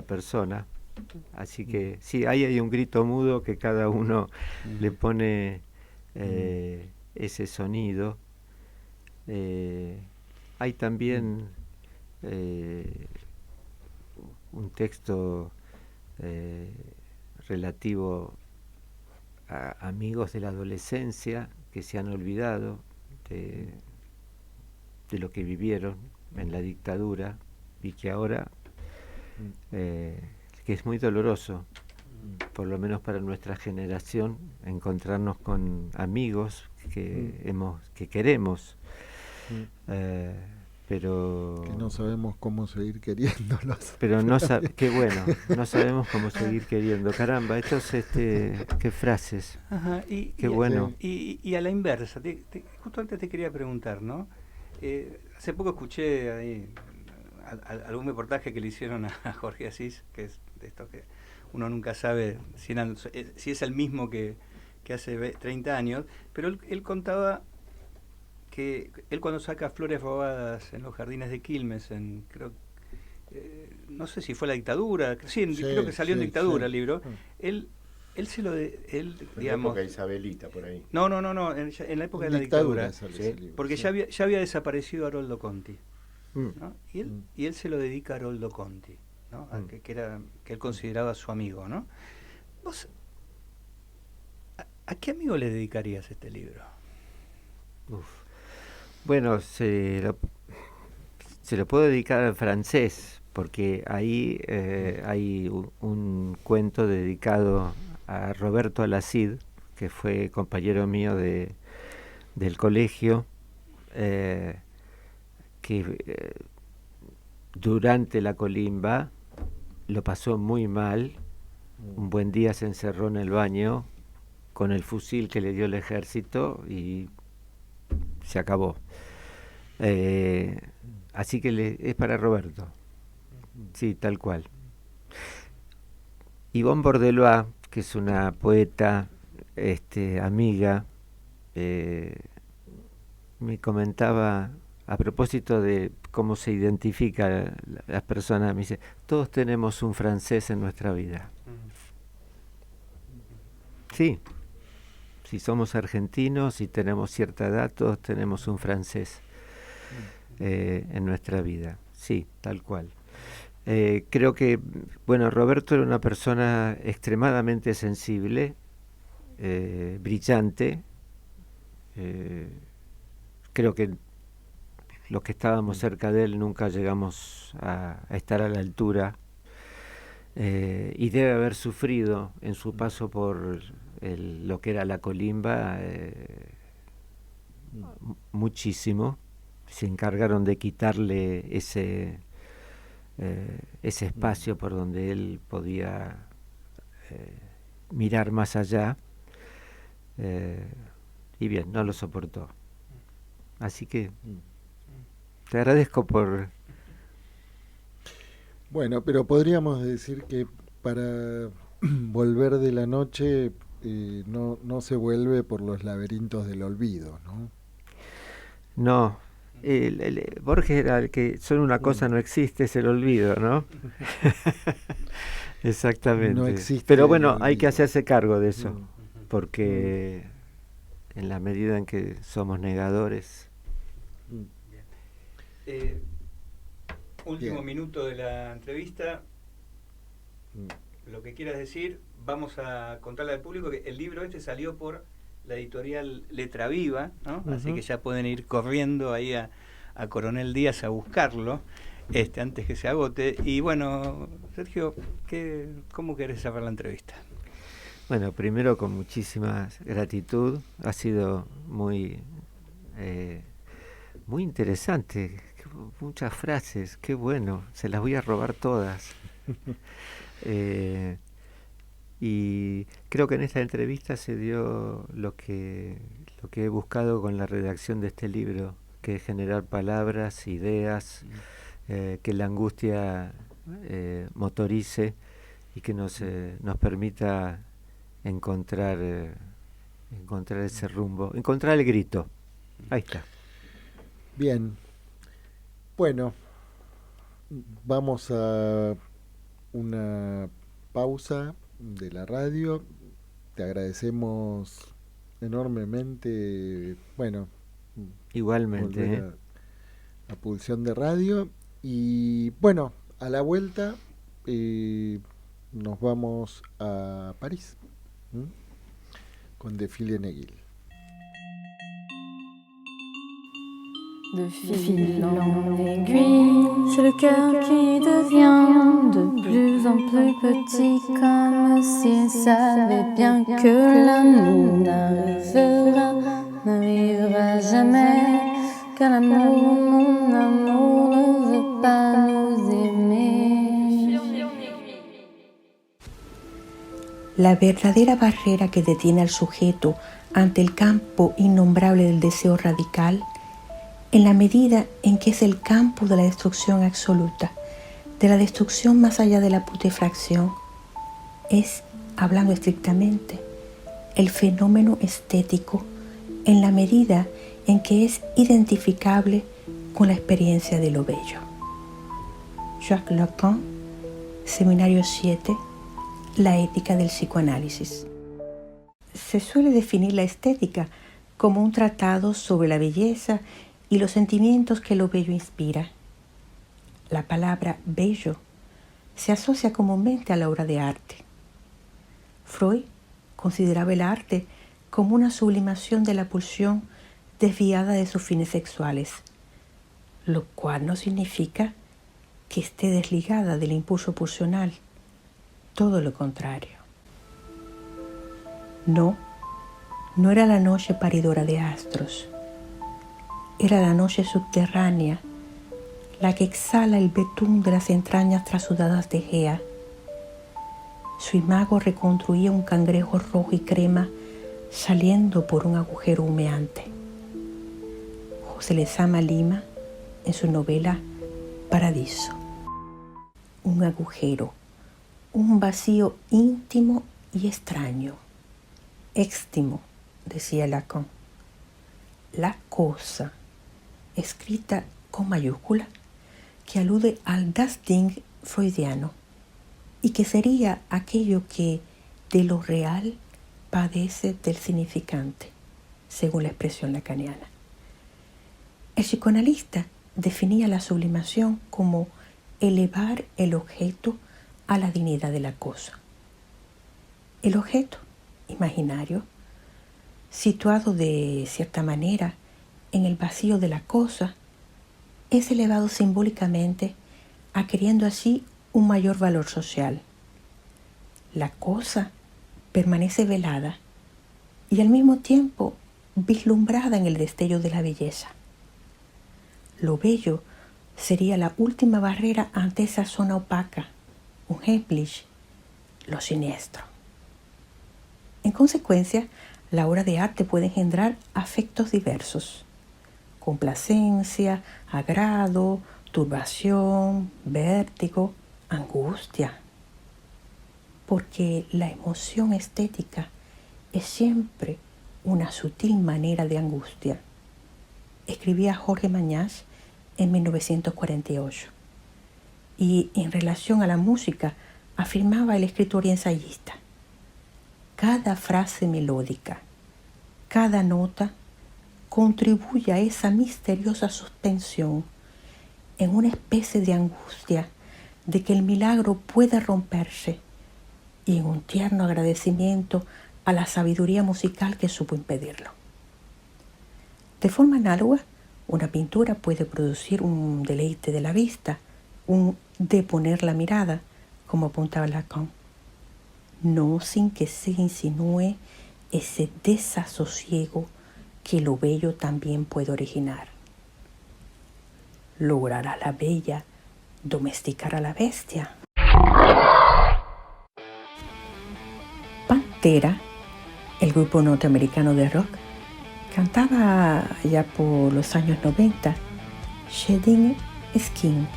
persona. Así que sí, ahí hay un grito mudo que cada uno le pone ese sonido. Hay también un texto relativo a amigos de la adolescencia que se han olvidado de lo que vivieron en la dictadura y que ahora que es muy doloroso, por lo menos para nuestra generación, encontrarnos con amigos que queremos, pero Que no sabemos cómo seguir queriéndolos. pero qué bueno, no sabemos cómo seguir queriendo. Caramba, estos qué frases. Ajá, Qué bueno. Y a la inversa, justo antes te quería preguntar, ¿no? Hace poco escuché ahí algún reportaje que le hicieron a Jorge Asís, que es de esto que uno nunca sabe si es el mismo que hace 30 años, pero él contaba que él cuando saca Flores robadas en los jardines de Quilmes, no sé si fue la dictadura, creo que salió en dictadura el libro, él se lo En la digamos, época Isabelita, por ahí. no, en la época de la dictadura, sale ¿sí? ese libro, porque sí. ya había desaparecido Haroldo Conti, Mm. ¿no? Y él se lo dedica a Haroldo Conti, ¿no? Que él consideraba su amigo, ¿no? ¿Vos a qué amigo le dedicarías este libro? Uf. Bueno, se lo puedo dedicar al francés, porque ahí hay un cuento dedicado a Roberto Alacid, que fue compañero mío del colegio, que durante la colimba lo pasó muy mal. Un buen día se encerró en el baño con el fusil que le dio el ejército y se acabó. Así que es para Roberto. Sí, tal cual. Yvonne Bordelois, que es una poeta amiga, me comentaba a propósito de cómo se identifica las personas, me dice, todos tenemos un francés en nuestra vida. Sí, si somos argentinos y tenemos cierta edad, todos tenemos un francés en nuestra vida. Sí, tal cual. Creo que, bueno, Roberto era una persona extremadamente sensible, brillante. Creo que los que estábamos cerca de él nunca llegamos a estar a la altura, y debe haber sufrido en su paso por lo que era la colimba muchísimo. Se encargaron de quitarle ese espacio por donde él podía mirar más allá, y bien, no lo soportó. Así que te agradezco por... Bueno, pero podríamos decir que para volver de la noche no se vuelve por los laberintos del olvido, ¿no? No, Borges era el que solo una cosa no existe, es el olvido, ¿no? Exactamente. No existe. Pero bueno, hay que hacerse cargo de eso, porque en la medida en que somos negadores... Último minuto de la entrevista. Lo que quieras decir, vamos a contarle al público que el libro este salió por la editorial Letra Viva, ¿no? Así que ya pueden ir corriendo ahí a Coronel Díaz a buscarlo antes que se agote. Y bueno, Sergio, ¿cómo querés cerrar la entrevista? Bueno, primero con muchísima gratitud. Ha sido muy interesante. Muchas frases, qué bueno. Se las voy a robar todas. Y creo que en esta entrevista se dio lo que he buscado con la redacción de este libro, que es generar palabras, ideas, que la angustia motorice y que nos permita encontrar ese rumbo, encontrar el grito. Ahí está. Bien. Bueno, vamos a una pausa de la radio. Te agradecemos enormemente, bueno, igualmente, a Pulsión de Radio. Y bueno, a la vuelta nos vamos a París con Défilé Neguil. De fil en aiguille, c'est le cœur qui devient de plus en plus petit, comme s'il savait bien que l'amour n'arrivera jamais, car l'amour, mon amour, ne veut pas nous aimer. La verdadera barrera que detiene al sujeto ante el campo innombrable del deseo radical, en la medida en que es el campo de la destrucción absoluta, de la destrucción más allá de la putrefacción, es, hablando estrictamente, el fenómeno estético en la medida en que es identificable con la experiencia de lo bello. Jacques Lacan, Seminario 7, La ética del psicoanálisis. Se suele definir la estética como un tratado sobre la belleza y los sentimientos que lo bello inspira. La palabra bello se asocia comúnmente a la obra de arte. Freud consideraba el arte como una sublimación de la pulsión desviada de sus fines sexuales, lo cual no significa que esté desligada del impulso pulsional, todo lo contrario. No era la noche paridora de astros. Era la noche subterránea, la que exhala el betún de las entrañas trasudadas de Gea. Su imago reconstruía un cangrejo rojo y crema saliendo por un agujero humeante. José Lezama Lima, en su novela Paradiso. Un agujero, un vacío íntimo y extraño. Éxtimo, decía Lacan. La cosa, escrita con mayúscula, que alude al Das Ding freudiano y que sería aquello que de lo real padece del significante, según la expresión lacaniana. El psicoanalista definía la sublimación como elevar el objeto a la dignidad de la cosa. El objeto imaginario, situado de cierta manera en el vacío de la cosa, es elevado simbólicamente, adquiriendo así un mayor valor social. La cosa permanece velada y al mismo tiempo vislumbrada en el destello de la belleza. Lo bello sería la última barrera ante esa zona opaca, un Heimlich, lo siniestro. En consecuencia, la obra de arte puede engendrar afectos diversos: complacencia, agrado, turbación, vértigo, angustia. Porque la emoción estética es siempre una sutil manera de angustia, escribía Jorge Mañás en 1948. Y en relación a la música, afirmaba el escritor y ensayista: cada frase melódica, cada nota contribuye a esa misteriosa suspensión en una especie de angustia de que el milagro puede romperse y en un tierno agradecimiento a la sabiduría musical que supo impedirlo. De forma análoga, una pintura puede producir un deleite de la vista, un deponer la mirada, como apuntaba Lacan, no sin que se insinúe ese desasosiego que lo bello también puede originar. ¿Lograr a la bella domesticar a la bestia? Pantera, el grupo norteamericano de rock, cantaba ya por los años 90 Shedding Skin,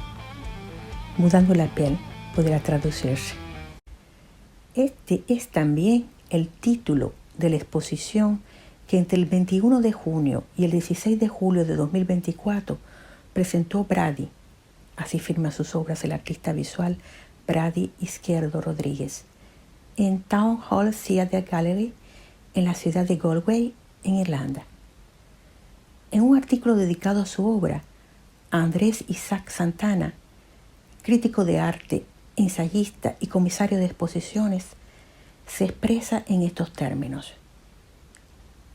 mudando la piel, podría traducirse. Este es también el título de la exposición que entre el 21 de junio y el 16 de julio de 2024 presentó Brady, así firma sus obras el artista visual Brady Izquierdo Rodríguez, en Town Hall Theatre Gallery en la ciudad de Galway, en Irlanda. En un artículo dedicado a su obra, Andrés Isaac Santana, crítico de arte, ensayista y comisario de exposiciones, se expresa en estos términos: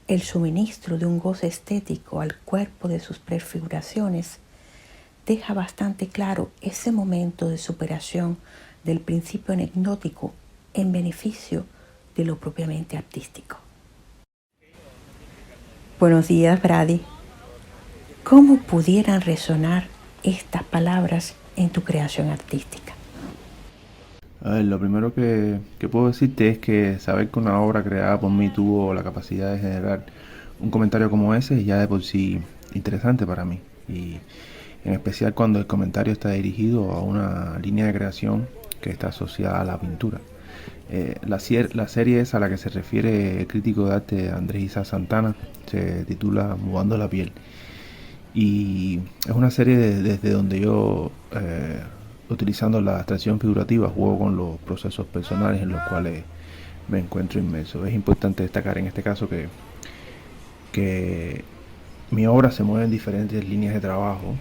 el suministro de un goce estético al cuerpo de sus prefiguraciones deja bastante claro ese momento de superación del principio anecdótico en beneficio de lo propiamente artístico. Buenos días, Brady. ¿Cómo pudieran resonar estas palabras en tu creación artística? A ver, lo primero que puedo decirte es que saber que una obra creada por mí tuvo la capacidad de generar un comentario como ese es ya de por sí interesante para mí, y en especial cuando el comentario está dirigido a una línea de creación que está asociada a la pintura. La serie esa a la que se refiere el crítico de arte Andrés Isaac Santana se titula Mudando la piel, y es una serie desde donde yo, utilizando la abstracción figurativa, juego con los procesos personales en los cuales me encuentro inmerso. Es importante destacar en este caso que mi obra se mueve en diferentes líneas de trabajo.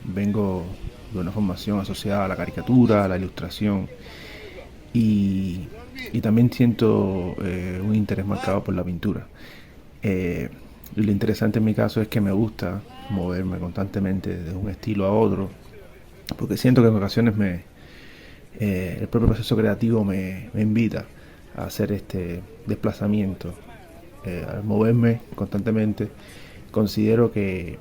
Vengo de una formación asociada a la caricatura, a la ilustración, y también siento un interés marcado por la pintura. Lo interesante en mi caso es que me gusta moverme constantemente de un estilo a otro, porque siento que en ocasiones el propio proceso creativo me invita a hacer este desplazamiento. Al moverme constantemente, considero que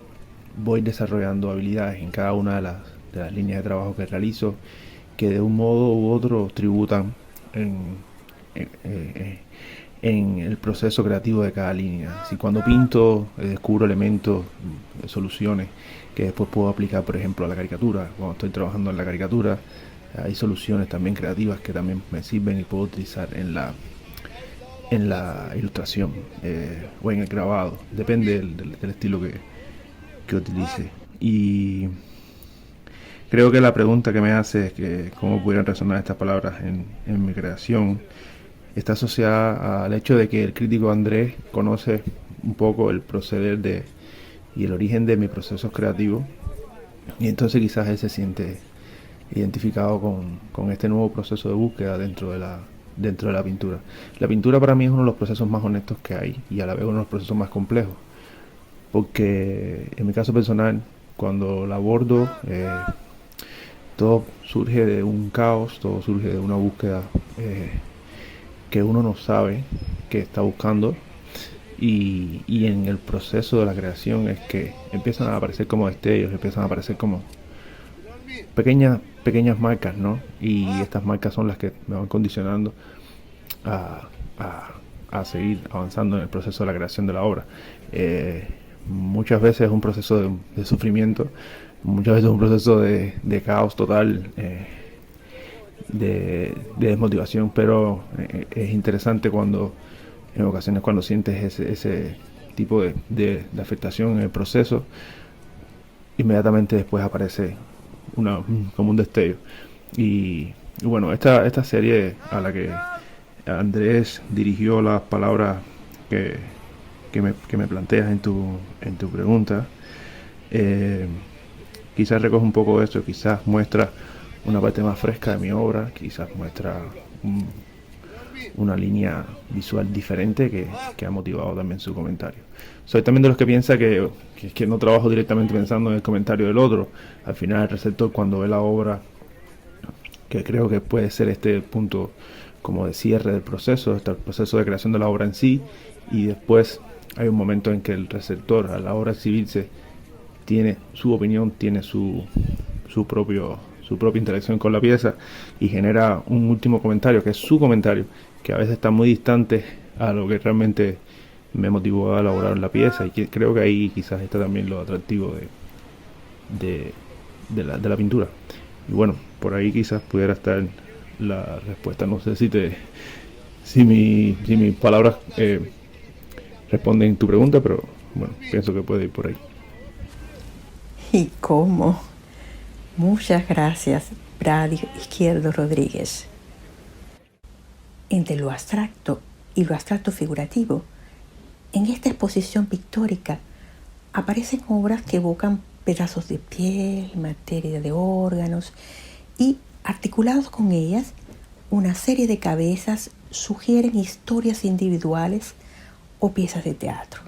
voy desarrollando habilidades en cada una de las líneas de trabajo que realizo, que de un modo u otro tributan en el proceso creativo de cada línea. Si cuando pinto descubro elementos, soluciones que después puedo aplicar, por ejemplo, a la caricatura. Cuando estoy trabajando en la caricatura, hay soluciones también creativas que también me sirven y puedo utilizar en la ilustración o en el grabado. Depende del estilo que utilice. Y creo que la pregunta que me hace es que cómo pudieran resonar estas palabras en mi creación está asociada al hecho de que el crítico Andrés conoce un poco el proceder y el origen de mis procesos creativos, y entonces quizás él se siente identificado con este nuevo proceso de búsqueda dentro de la pintura. La pintura para mí es uno de los procesos más honestos que hay y a la vez uno de los procesos más complejos, porque en mi caso personal, cuando la abordo, todo surge de un caos, todo surge de una búsqueda que uno no sabe que está buscando, y en el proceso de la creación es que empiezan a aparecer como destellos, empiezan a aparecer como pequeñas marcas, ¿no? Y estas marcas son las que me van condicionando a seguir avanzando en el proceso de la creación de la obra. Muchas veces es un proceso de sufrimiento, muchas veces es un proceso de caos total, de desmotivación, pero es interesante en ocasiones cuando sientes ese tipo de afectación en el proceso, inmediatamente después aparece como un destello. Y bueno, esta serie a la que Andrés dirigió las palabras que me planteas en tu pregunta, quizás recoge un poco de eso, quizás muestra una parte más fresca de mi obra, quizás muestra una línea visual diferente que ha motivado también su comentario. Soy también de los que piensa que no trabajo directamente pensando en el comentario del otro. Al final el receptor, cuando ve la obra, que creo que puede ser este punto como de cierre del proceso, el proceso de creación de la obra en sí, y después hay un momento en que el receptor, a la hora de exhibirse, tiene su opinión, tiene su propia interacción con la pieza y genera un último comentario, que es su comentario, que a veces está muy distante a lo que realmente me motivó a elaborar la pieza, y que creo que ahí quizás está también lo atractivo de la pintura. Y bueno, por ahí quizás pudiera estar la respuesta. No sé si mis palabras responden tu pregunta, pero bueno, pienso que puede ir por ahí. ¿Y cómo? Muchas gracias, Brady Izquierdo Rodríguez. Entre lo abstracto y lo abstracto figurativo, en esta exposición pictórica aparecen obras que evocan pedazos de piel, materia de órganos, y articulados con ellas, una serie de cabezas sugieren historias individuales o piezas de teatro.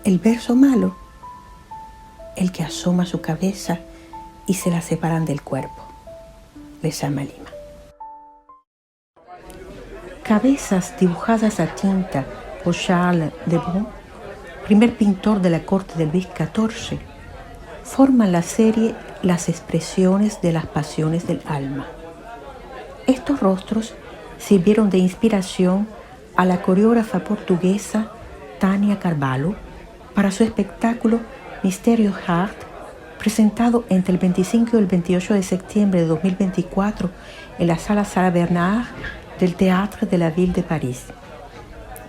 El verso malo, el que asoma su cabeza y se la separan del cuerpo, le llama Lima. Cabezas dibujadas a tinta por Charles de Bon, primer pintor de la corte de Luis XIV, forman la serie Las expresiones de las pasiones del alma. Estos rostros sirvieron de inspiración a la coreógrafa portuguesa Tânia Carvalho para su espectáculo Mysterious Heart, presentado entre el 25 y el 28 de septiembre de 2024 en la sala Sarah Bernard del Théâtre de la Ville de París.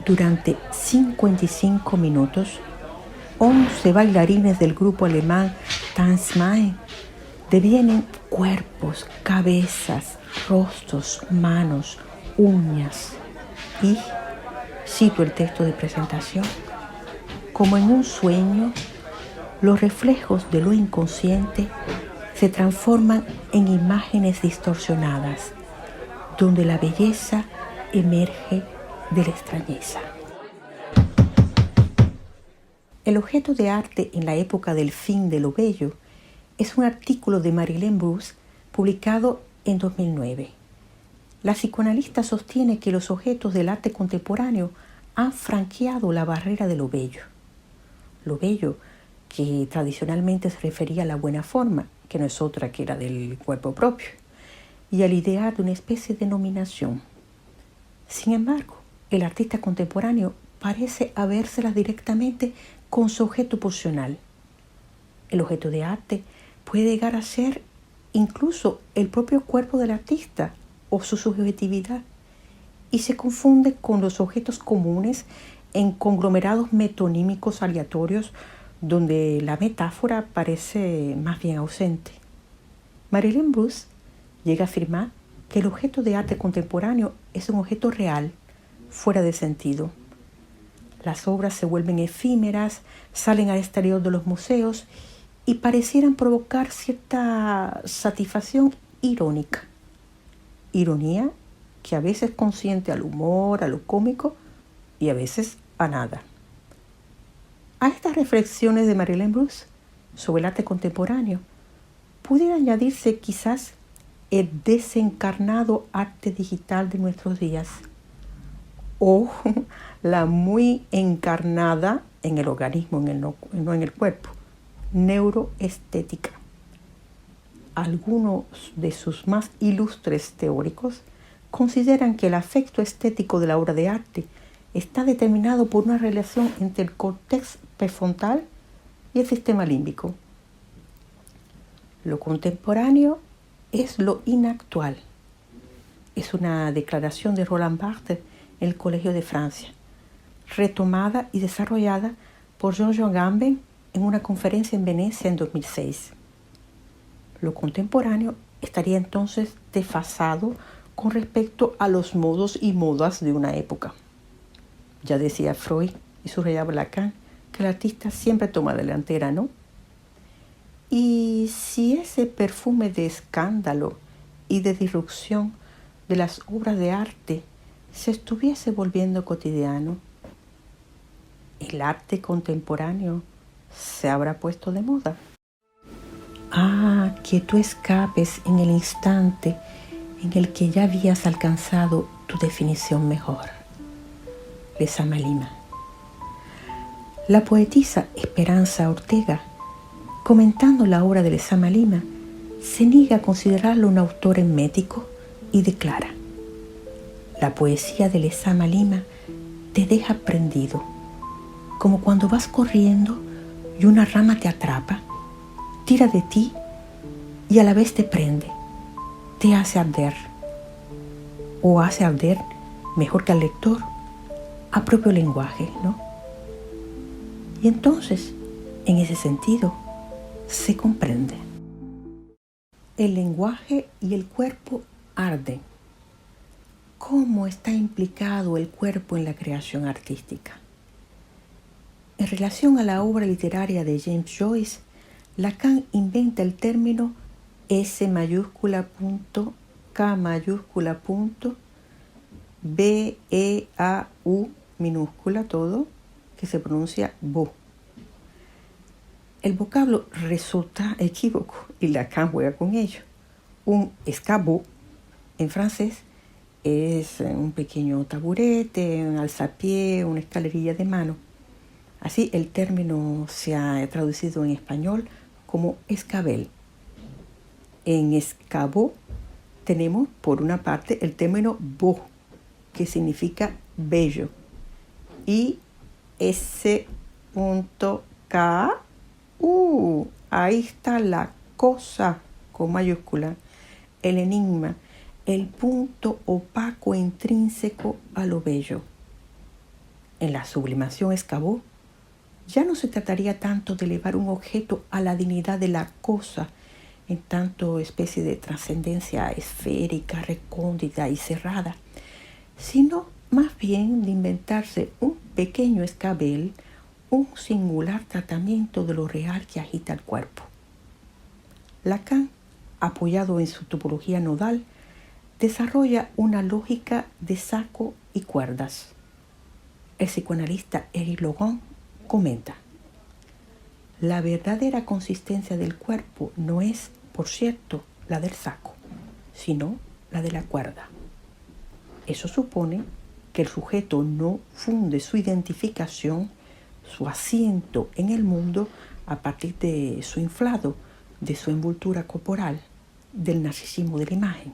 Durante 55 minutos, 11 bailarines del grupo alemán Tanzmain devienen cuerpos, cabezas, rostros, manos, uñas y, cito el texto de presentación, como en un sueño, los reflejos de lo inconsciente se transforman en imágenes distorsionadas, donde la belleza emerge de la extrañeza. El objeto de arte en la época del fin de lo bello es un artículo de Marilyn Bruce publicado en 2009. La psicoanalista sostiene que los objetos del arte contemporáneo han franqueado la barrera de lo bello. Lo bello, que tradicionalmente se refería a la buena forma, que no es otra que la del cuerpo propio, y al idear de una especie de dominación. Sin embargo, el artista contemporáneo parece habérselas directamente con su objeto pulsional. El objeto de arte puede llegar a ser incluso el propio cuerpo del artista o su subjetividad, y se confunde con los objetos comunes en conglomerados metonímicos aleatorios donde la metáfora parece más bien ausente. Marilyn Bruce llega a afirmar que el objeto de arte contemporáneo es un objeto real, fuera de sentido. Las obras se vuelven efímeras, salen al exterior de los museos y parecieran provocar cierta satisfacción irónica. Ironía que a veces consiente al humor, a lo cómico y a veces a nada. A estas reflexiones de Marilyn Bruce sobre el arte contemporáneo pudiera añadirse quizás el desencarnado arte digital de nuestros días o la muy encarnada en el organismo, no en el cuerpo, neuroestética. Algunos de sus más ilustres teóricos consideran que el afecto estético de la obra de arte está determinado por una relación entre el córtex prefrontal y el sistema límbico. Lo contemporáneo es lo inactual. Es una declaración de Roland Barthes en el Colegio de Francia, retomada y desarrollada por Giorgio Agamben en una conferencia en Venecia en 2006. Lo contemporáneo estaría entonces desfasado con respecto a los modos y modas de una época. Ya decía Freud y subrayaba Lacan que el artista siempre toma delantera, ¿no? Y si ese perfume de escándalo y de disrupción de las obras de arte se estuviese volviendo cotidiano, ¿el arte contemporáneo se habrá puesto de moda? Ah, que tú escapes en el instante en el que ya habías alcanzado tu definición mejor. Lezama Lima. La poetisa Esperanza Ortega, comentando la obra de Lezama Lima, se niega a considerarlo un autor hermético y declara: la poesía de Lezama Lima te deja prendido, como cuando vas corriendo y una rama te atrapa, tira de ti y a la vez te prende, te hace arder, o hace arder, mejor que al lector, a propio lenguaje, ¿no? Y entonces, en ese sentido, se comprende. El lenguaje y el cuerpo arden. ¿Cómo está implicado el cuerpo en la creación artística? En relación a la obra literaria de James Joyce, Lacan inventa el término S mayúscula punto, K mayúscula punto, B, E, A, U minúscula todo, que se pronuncia beau. El vocablo resulta equívoco y Lacan juega con ello. Un escabeau en francés es un pequeño taburete, un alzapié, una escalerilla de mano. Así el término se ha traducido en español como escabel. En escabeau tenemos por una parte el término beau, que significa bello, y S.K. Ahí está la cosa con mayúscula, el enigma, el punto opaco intrínseco a lo bello. En la sublimación escabeau ya no se trataría tanto de elevar un objeto a la dignidad de la cosa, en tanto especie de trascendencia esférica, recóndita y cerrada, sino más bien de inventarse un pequeño escabel, un singular tratamiento de lo real que agita el cuerpo. Lacan, apoyado en su topología nodal, desarrolla una lógica de saco y cuerdas. El psicoanalista Éric Laurent comenta: la verdadera consistencia del cuerpo no es, por cierto, la del saco, sino la de la cuerda. Eso supone que el sujeto no funde su identificación, su asiento en el mundo a partir de su inflado, de su envoltura corporal, del narcisismo de la imagen,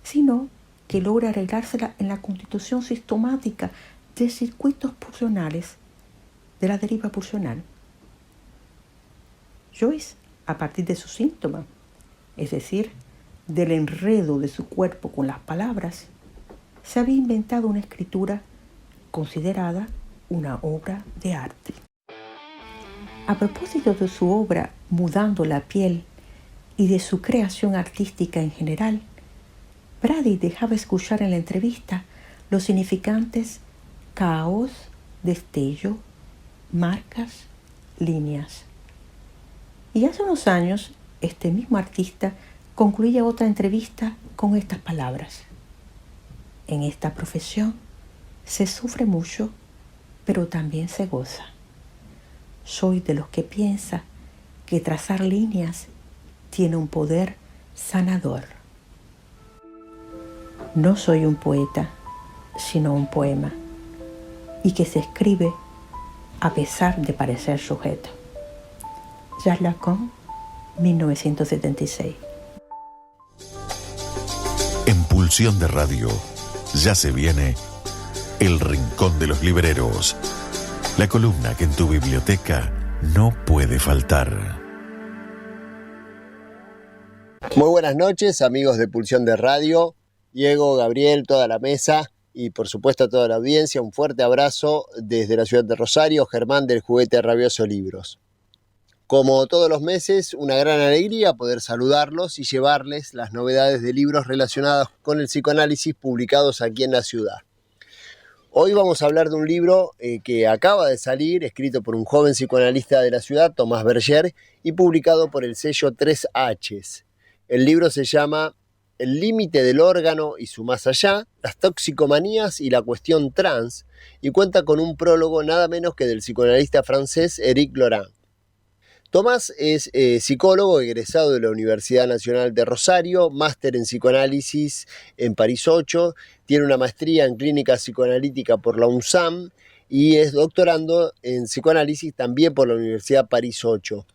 sino que logra arreglársela en la constitución sistemática de circuitos pulsionales, de la deriva pulsional. Joyce, a partir de sus síntomas, es decir, del enredo de su cuerpo con las palabras, se había inventado una escritura considerada una obra de arte. A propósito de su obra Mudando la piel y de su creación artística en general, Brady dejaba escuchar en la entrevista los significantes caos, destello, marcas, líneas. Y hace unos años, este mismo artista concluía otra entrevista con estas palabras: en esta profesión se sufre mucho, pero también se goza. Soy de los que piensa que trazar líneas tiene un poder sanador. No soy un poeta, sino un poema, y que se escribe a pesar de parecer sujeto. Jacques Lacan, 1976. En Pulsión de Radio, ya se viene El Rincón de los Libreros, la columna que en tu biblioteca no puede faltar. Muy buenas noches, amigos de Pulsión de Radio, Diego, Gabriel, toda la mesa y por supuesto a toda la audiencia. Un fuerte abrazo desde la ciudad de Rosario, Germán del Juguete Rabioso Libros. Como todos los meses, una gran alegría poder saludarlos y llevarles las novedades de libros relacionados con el psicoanálisis publicados aquí en la ciudad. Hoy vamos a hablar de un libro que acaba de salir, escrito por un joven psicoanalista de la ciudad, Tomás Berger, y publicado por el sello 3Hs. El libro se llama El límite del órgano y su más allá, las toxicomanías y la cuestión trans, y cuenta con un prólogo nada menos que del psicoanalista francés Éric Laurent. Tomás es psicólogo egresado de la Universidad Nacional de Rosario, máster en psicoanálisis en París 8, tiene una maestría en clínica psicoanalítica por la UNSAM y es doctorando en psicoanálisis también por la Universidad París 8.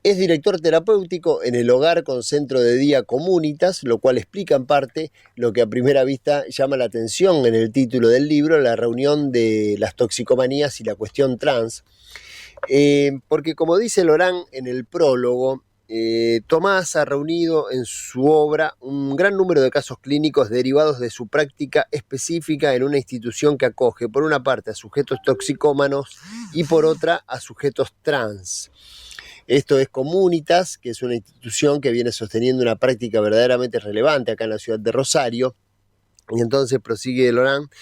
Es director terapéutico en el Hogar con Centro de Día Comunitas, lo cual explica en parte lo que a primera vista llama la atención en el título del libro, la reunión de las toxicomanías y la cuestión trans. Porque como dice Laurent en el prólogo, Tomás ha reunido en su obra un gran número de casos clínicos derivados de su práctica específica en una institución que acoge por una parte a sujetos toxicómanos y por otra a sujetos trans. Esto es Comunitas, que es una institución que viene sosteniendo una práctica verdaderamente relevante acá en la ciudad de Rosario. Y entonces prosigue Laurent.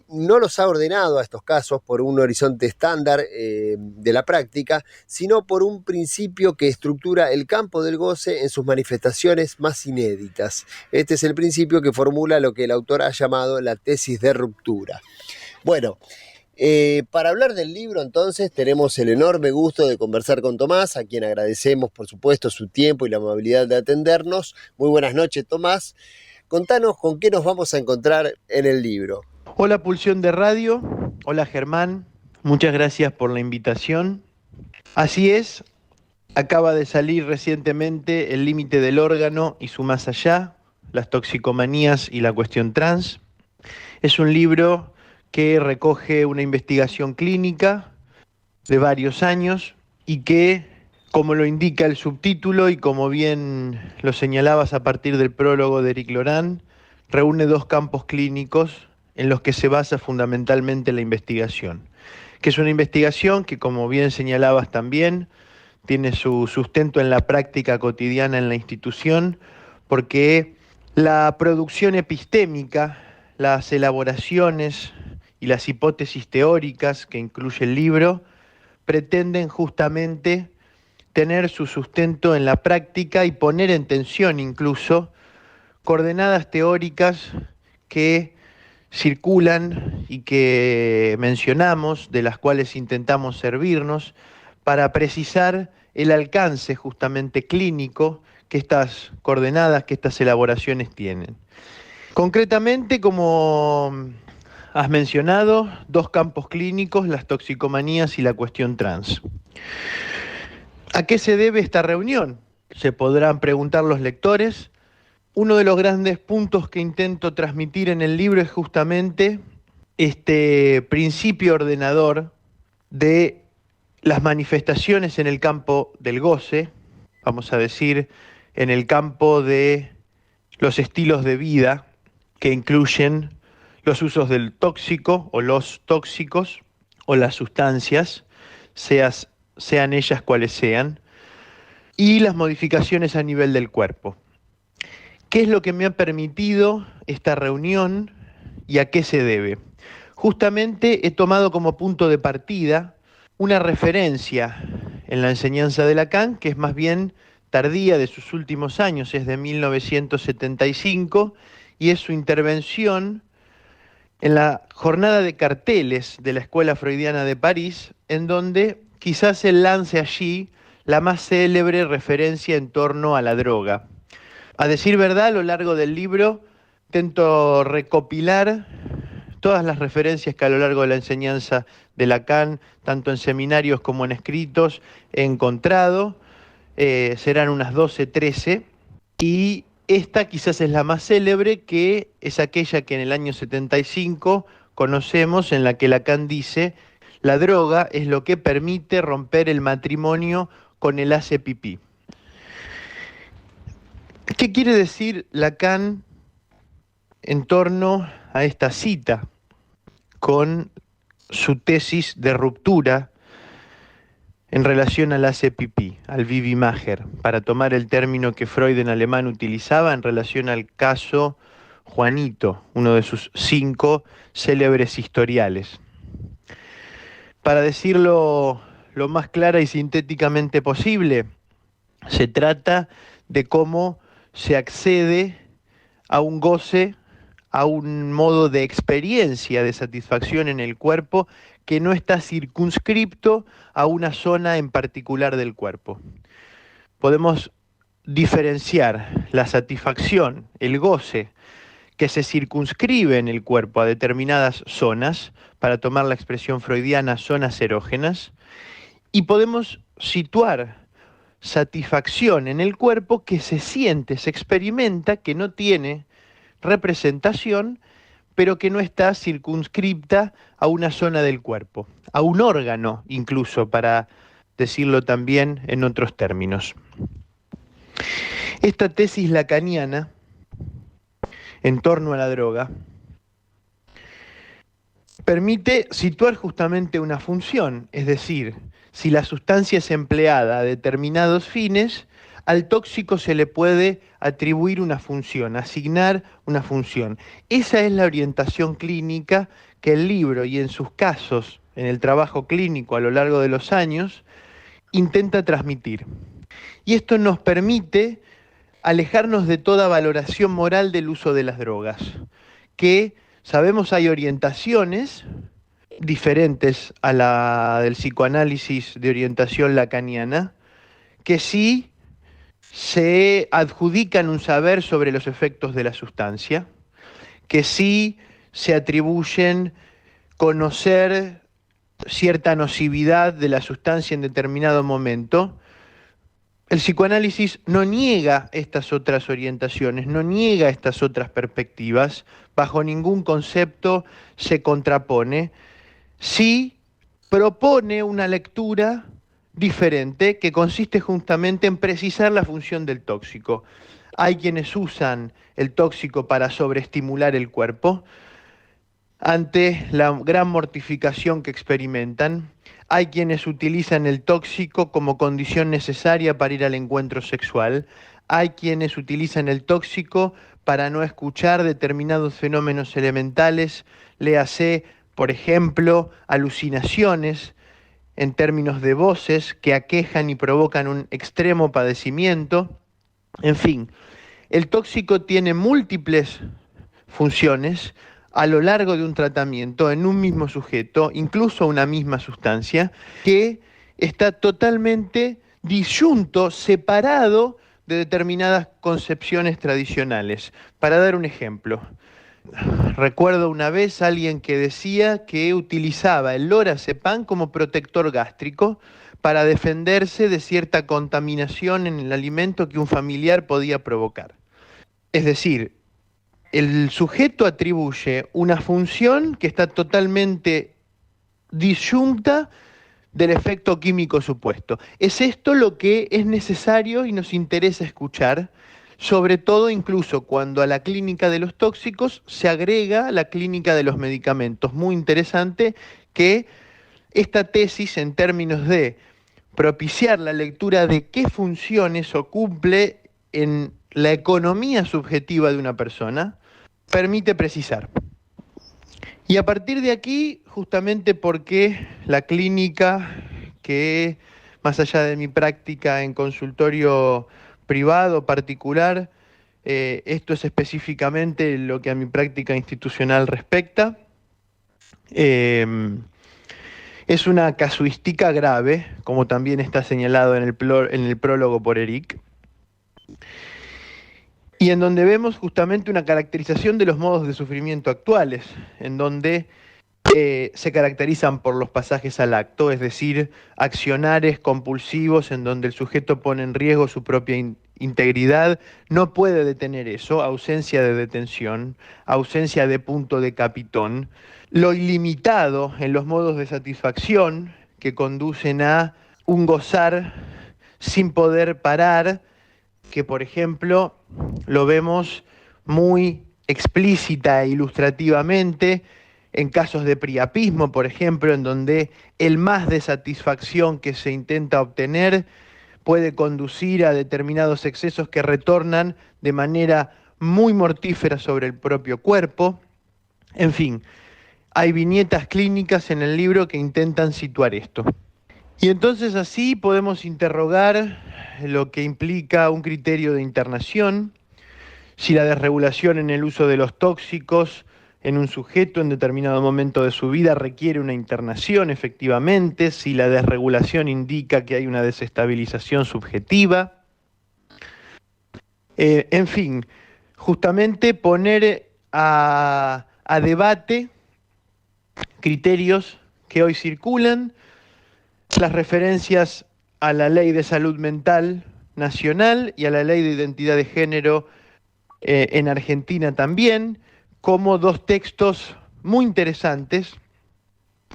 No los ha ordenado a estos casos por un horizonte estándar de la práctica, sino por un principio que estructura el campo del goce en sus manifestaciones más inéditas. Este es el principio que formula lo que el autor ha llamado la tesis de ruptura. Bueno, para hablar del libro entonces tenemos el enorme gusto de conversar con Tomás, a quien agradecemos por supuesto su tiempo y la amabilidad de atendernos. Muy buenas noches, Tomás. Contanos con qué nos vamos a encontrar en el libro. Hola Pulsión de Radio, hola Germán, muchas gracias por la invitación. Así es, acaba de salir recientemente El límite del órgano y su más allá, las toxicomanías y la cuestión trans. Es un libro que recoge una investigación clínica de varios años y que, como lo indica el subtítulo y como bien lo señalabas a partir del prólogo de Éric Laurent, reúne dos campos clínicos en los que se basa fundamentalmente la investigación, que es una investigación que, como bien señalabas también, tiene su sustento en la práctica cotidiana en la institución, porque la producción epistémica, las elaboraciones y las hipótesis teóricas que incluye el libro pretenden justamente tener su sustento en la práctica y poner en tensión incluso coordenadas teóricas que circulan y que mencionamos, de las cuales intentamos servirnos para precisar el alcance justamente clínico que estas coordenadas, que estas elaboraciones tienen. Concretamente, como has mencionado, dos campos clínicos, las toxicomanías y la cuestión trans. ¿A qué se debe esta reunión? Se podrán preguntar los lectores. Uno de los grandes puntos que intento transmitir en el libro es justamente este principio ordenador de las manifestaciones en el campo del goce, vamos a decir, en el campo de los estilos de vida que incluyen los usos del tóxico o los tóxicos o las sustancias, sean ellas cuales sean, y las modificaciones a nivel del cuerpo. ¿Qué es lo que me ha permitido esta reunión y a qué se debe? Justamente he tomado como punto de partida una referencia en la enseñanza de Lacan, que es más bien tardía, de sus últimos años, es de 1975, y es su intervención en la jornada de carteles de la Escuela Freudiana de París, en donde quizás él lance allí la más célebre referencia en torno a la droga. A decir verdad, a lo largo del libro intento recopilar todas las referencias que a lo largo de la enseñanza de Lacan, tanto en seminarios como en escritos, he encontrado. Serán unas 12, 13, y esta quizás es la más célebre, que es aquella que en el año 75 conocemos, en la que Lacan dice: la droga es lo que permite romper el matrimonio con el hace pipí. ¿Qué quiere decir Lacan en torno a esta cita con su tesis de ruptura en relación al hace pipí, al Vivimacher, para tomar el término que Freud en alemán utilizaba en relación al caso Juanito, uno de sus 5 célebres historiales? Para decirlo lo más clara y sintéticamente posible, se trata de cómo se accede a un goce, a un modo de experiencia de satisfacción en el cuerpo que no está circunscripto a una zona en particular del cuerpo. Podemos diferenciar la satisfacción, el goce, que se circunscribe en el cuerpo a determinadas zonas, para tomar la expresión freudiana, zonas erógenas, y podemos situar satisfacción en el cuerpo que se siente, se experimenta, que no tiene representación, pero que no está circunscripta a una zona del cuerpo, a un órgano incluso, para decirlo también en otros términos. Esta tesis lacaniana en torno a la droga permite situar justamente una función, es decir, si la sustancia es empleada a determinados fines, al tóxico se le puede atribuir una función, asignar una función. Esa es la orientación clínica que el libro, y en sus casos, en el trabajo clínico a lo largo de los años, intenta transmitir. Y esto nos permite alejarnos de toda valoración moral del uso de las drogas, que sabemos hay orientaciones diferentes a la del psicoanálisis de orientación lacaniana, que sí se adjudican un saber sobre los efectos de la sustancia, que sí se atribuyen conocer cierta nocividad de la sustancia en determinado momento. El psicoanálisis no niega estas otras orientaciones, no niega estas otras perspectivas, bajo ningún concepto se contrapone, sí propone una lectura diferente que consiste justamente en precisar la función del tóxico. Hay quienes usan el tóxico para sobreestimular el cuerpo ante la gran mortificación que experimentan. Hay quienes utilizan el tóxico como condición necesaria para ir al encuentro sexual. Hay quienes utilizan el tóxico para no escuchar determinados fenómenos elementales, léase, por ejemplo, alucinaciones en términos de voces que aquejan y provocan un extremo padecimiento. En fin, el tóxico tiene múltiples funciones a lo largo de un tratamiento en un mismo sujeto, incluso una misma sustancia, que está totalmente disyunto, separado de determinadas concepciones tradicionales. Para dar un ejemplo, recuerdo una vez a alguien que decía que utilizaba el lorazepam como protector gástrico para defenderse de cierta contaminación en el alimento que un familiar podía provocar. Es decir, el sujeto atribuye una función que está totalmente disyunta del efecto químico supuesto. Es esto lo que es necesario y nos interesa escuchar, sobre todo incluso cuando a la clínica de los tóxicos se agrega la clínica de los medicamentos. Muy interesante que esta tesis en términos de propiciar la lectura de qué funciones o cumple en la economía subjetiva de una persona, permite precisar. Y a partir de aquí, justamente porque la clínica, que más allá de mi práctica en consultorio privado particular, esto es específicamente lo que a mi práctica institucional respecta, es una casuística grave, como también está señalado en el prólogo por Eric, y en donde vemos justamente una caracterización de los modos de sufrimiento actuales, en donde se caracterizan por los pasajes al acto, es decir, accionares compulsivos en donde el sujeto pone en riesgo su propia integridad, no puede detener eso, ausencia de detención, ausencia de punto de capitón, lo ilimitado en los modos de satisfacción que conducen a un gozar sin poder parar, que por ejemplo lo vemos muy explícita e ilustrativamente en casos de priapismo, por ejemplo, en donde el más de satisfacción que se intenta obtener puede conducir a determinados excesos que retornan de manera muy mortífera sobre el propio cuerpo. En fin, hay viñetas clínicas en el libro que intentan situar esto. Y entonces así podemos interrogar lo que implica un criterio de internación, si la desregulación en el uso de los tóxicos en un sujeto en determinado momento de su vida requiere una internación efectivamente, si la desregulación indica que hay una desestabilización subjetiva. En fin, justamente poner a debate criterios que hoy circulan, las referencias a la Ley de Salud Mental Nacional y a la Ley de Identidad de Género en Argentina también, como dos textos muy interesantes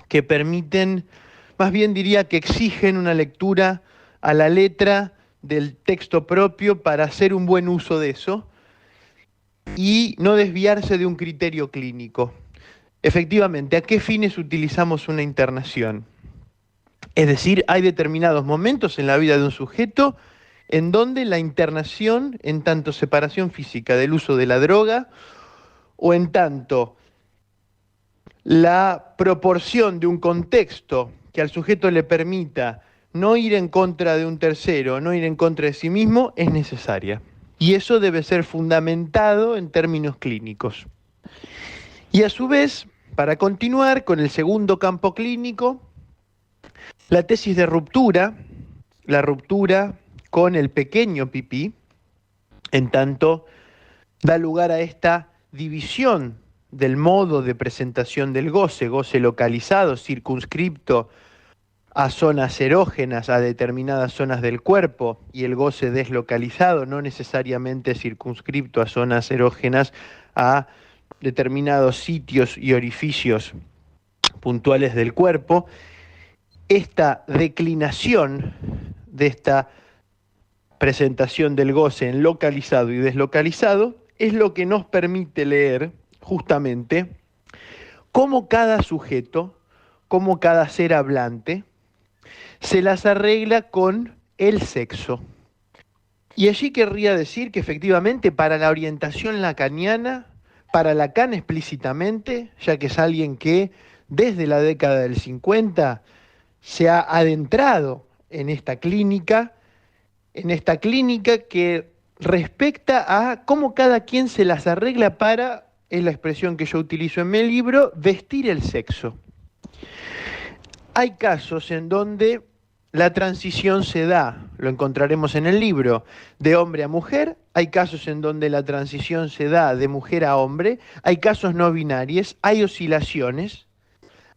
que permiten, más bien diría que exigen una lectura a la letra del texto propio para hacer un buen uso de eso y no desviarse de un criterio clínico. Efectivamente, ¿a qué fines utilizamos una internación? Es decir, hay determinados momentos en la vida de un sujeto en donde la internación, en tanto separación física del uso de la droga, o en tanto la proporción de un contexto que al sujeto le permita no ir en contra de un tercero, no ir en contra de sí mismo, es necesaria. Y eso debe ser fundamentado en términos clínicos. Y a su vez, para continuar con el segundo campo clínico, la tesis de ruptura, la ruptura con el pequeño pipí, en tanto da lugar a esta división del modo de presentación del goce, goce localizado, circunscripto a zonas erógenas, a determinadas zonas del cuerpo, y el goce deslocalizado, no necesariamente circunscripto a zonas erógenas, a determinados sitios y orificios puntuales del cuerpo. Esta declinación de esta presentación del goce en localizado y deslocalizado es lo que nos permite leer justamente cómo cada sujeto, cómo cada ser hablante se las arregla con el sexo. Y allí querría decir que efectivamente para la orientación lacaniana, para Lacan explícitamente, ya que es alguien que desde la década del 50 se ha adentrado en esta clínica que respecta a cómo cada quien se las arregla para, es la expresión que yo utilizo en mi libro, vestir el sexo. Hay casos en donde la transición se da, lo encontraremos en el libro, de hombre a mujer, hay casos en donde la transición se da de mujer a hombre, hay casos no binarios, hay oscilaciones,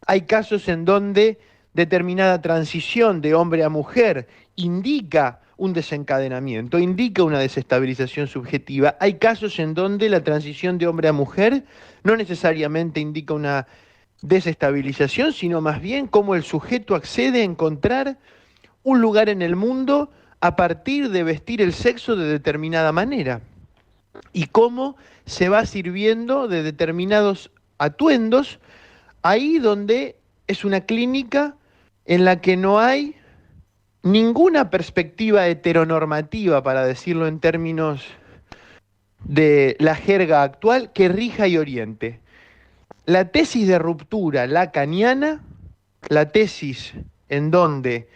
hay casos en donde determinada transición de hombre a mujer indica un desencadenamiento, indica una desestabilización subjetiva. Hay casos en donde la transición de hombre a mujer no necesariamente indica una desestabilización, sino más bien cómo el sujeto accede a encontrar un lugar en el mundo a partir de vestir el sexo de determinada manera y cómo se va sirviendo de determinados atuendos ahí donde es una clínica en la que no hay ninguna perspectiva heteronormativa, para decirlo en términos de la jerga actual, que rija y oriente. La tesis de ruptura lacaniana, la tesis en donde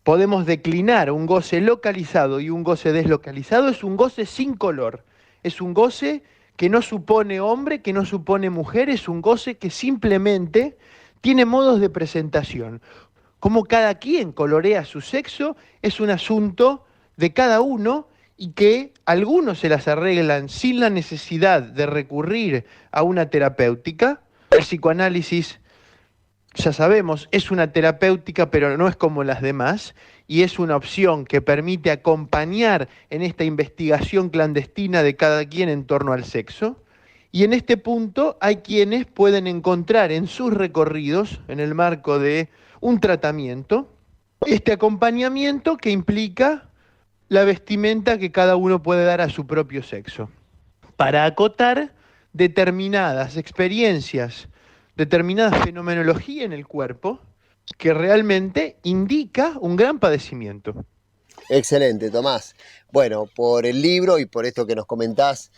podemos declinar un goce localizado y un goce deslocalizado, es un goce sin color, es un goce que no supone hombre, que no supone mujer, es un goce que simplemente tiene modos de presentación. Cómo cada quien colorea su sexo es un asunto de cada uno y que algunos se las arreglan sin la necesidad de recurrir a una terapéutica. El psicoanálisis, ya sabemos, es una terapéutica, pero no es como las demás, y es una opción que permite acompañar en esta investigación clandestina de cada quien en torno al sexo. Y en este punto hay quienes pueden encontrar en sus recorridos, en el marco de un tratamiento, este acompañamiento que implica la vestimenta que cada uno puede dar a su propio sexo, para acotar determinadas experiencias, determinada fenomenología en el cuerpo, que realmente indica un gran padecimiento. Excelente, Tomás. Bueno, por el libro y por esto que nos comentás,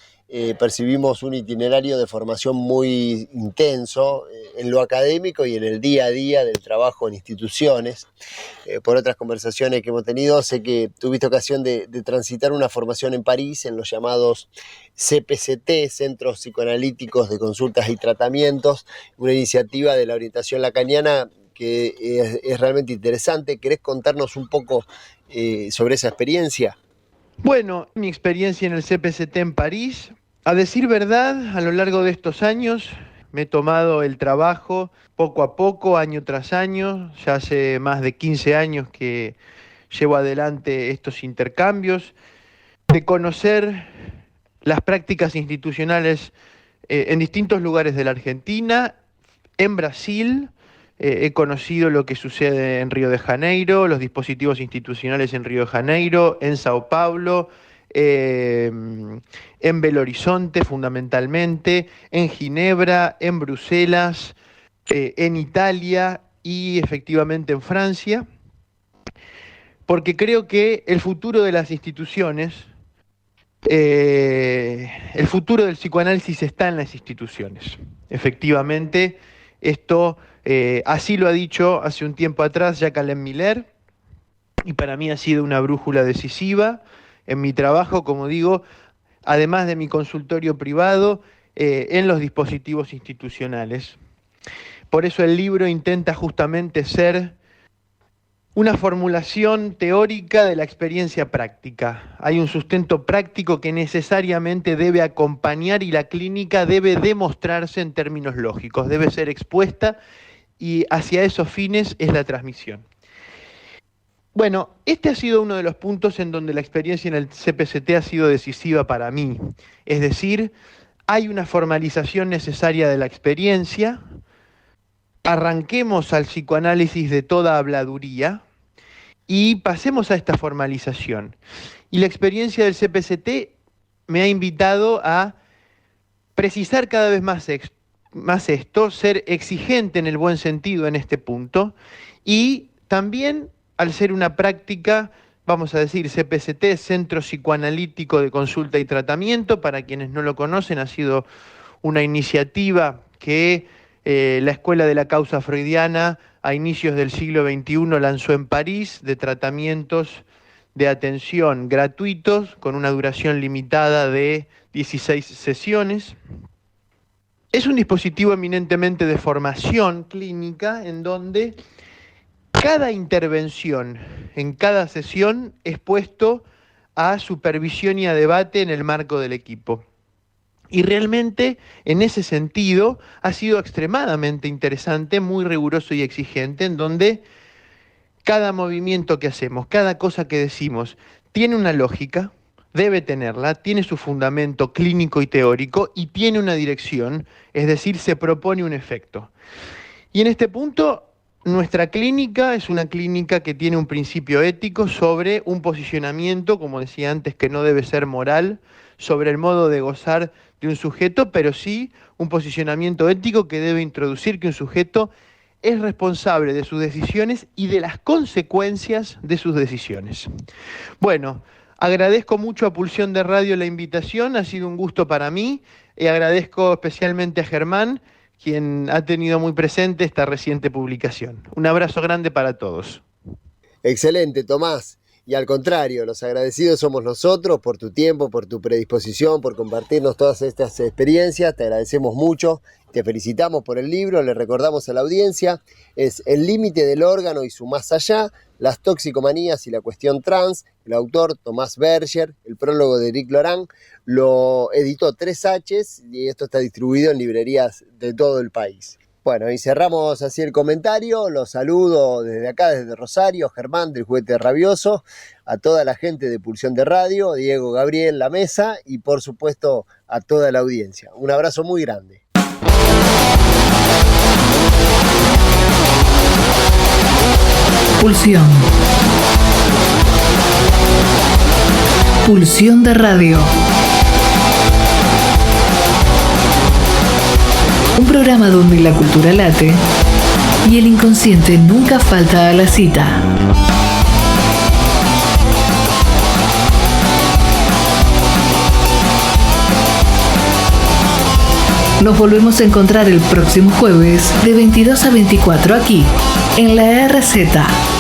percibimos un itinerario de formación muy intenso en lo académico y en el día a día del trabajo en instituciones. Por otras conversaciones que hemos tenido, sé que tuviste ocasión de transitar una formación en París en los llamados CPCT, Centros Psicoanalíticos de Consultas y Tratamientos, una iniciativa de la orientación lacaniana que es realmente interesante. ¿Querés contarnos un poco sobre esa experiencia? Bueno, mi experiencia en el CPCT en París, a decir verdad, a lo largo de estos años me he tomado el trabajo poco a poco, año tras año. Ya hace más de 15 años que llevo adelante estos intercambios, de conocer las prácticas institucionales en distintos lugares de la Argentina, en Brasil. He conocido lo que sucede en Río de Janeiro, los dispositivos institucionales en Río de Janeiro, en Sao Paulo, en Belo Horizonte fundamentalmente, en Ginebra, en Bruselas, en Italia y efectivamente en Francia, porque creo que el futuro de las instituciones, el futuro del psicoanálisis está en las instituciones. Efectivamente, esto así lo ha dicho hace un tiempo atrás Jacques Alain Miller, y para mí ha sido una brújula decisiva en mi trabajo, como digo, además de mi consultorio privado, en los dispositivos institucionales. Por eso el libro intenta justamente ser una formulación teórica de la experiencia práctica. Hay un sustento práctico que necesariamente debe acompañar y la clínica debe demostrarse en términos lógicos, debe ser expuesta y hacia esos fines es la transmisión. Bueno, este ha sido uno de los puntos en donde la experiencia en el CPCT ha sido decisiva para mí. Es decir, hay una formalización necesaria de la experiencia. Arranquemos al psicoanálisis de toda habladuría y pasemos a esta formalización. Y la experiencia del CPCT me ha invitado a precisar cada vez más esto, ser exigente en el buen sentido en este punto, y también al ser una práctica, vamos a decir, CPCT, Centro Psicoanalítico de Consulta y Tratamiento, para quienes no lo conocen, ha sido una iniciativa que la Escuela de la Causa Freudiana a inicios del siglo XXI lanzó en París, de tratamientos de atención gratuitos con una duración limitada de 16 sesiones. Es un dispositivo eminentemente de formación clínica en donde cada intervención en cada sesión es puesto a supervisión y a debate en el marco del equipo. Y realmente, en ese sentido, ha sido extremadamente interesante, muy riguroso y exigente, en donde cada movimiento que hacemos, cada cosa que decimos, tiene una lógica, debe tenerla, tiene su fundamento clínico y teórico, y tiene una dirección, es decir, se propone un efecto. Y en este punto, nuestra clínica es una clínica que tiene un principio ético sobre un posicionamiento, como decía antes, que no debe ser moral, sobre el modo de gozar de un sujeto, pero sí un posicionamiento ético que debe introducir que un sujeto es responsable de sus decisiones y de las consecuencias de sus decisiones. Bueno, agradezco mucho a Pulsión de Radio la invitación, ha sido un gusto para mí, y agradezco especialmente a Germán, quien ha tenido muy presente esta reciente publicación. Un abrazo grande para todos. Excelente, Tomás. Y al contrario, los agradecidos somos nosotros por tu tiempo, por tu predisposición, por compartirnos todas estas experiencias. Te agradecemos mucho, te felicitamos por el libro, le recordamos a la audiencia, es El límite del órgano y su más allá, las toxicomanías y la cuestión trans. El autor, Tomás Berger, el prólogo de Eric Lorán, lo editó 3H y esto está distribuido en librerías de todo el país. Bueno, y cerramos así el comentario. Los saludo desde acá, desde Rosario, Germán del Juguete Rabioso, a toda la gente de Pulsión de Radio, Diego, Gabriel, la mesa y por supuesto a toda la audiencia. Un abrazo muy grande. Pulsión. Pulsión de Radio. Un programa donde la cultura late y el inconsciente nunca falta a la cita. Nos volvemos a encontrar el próximo jueves de 22 a 24 aquí, en la RZ.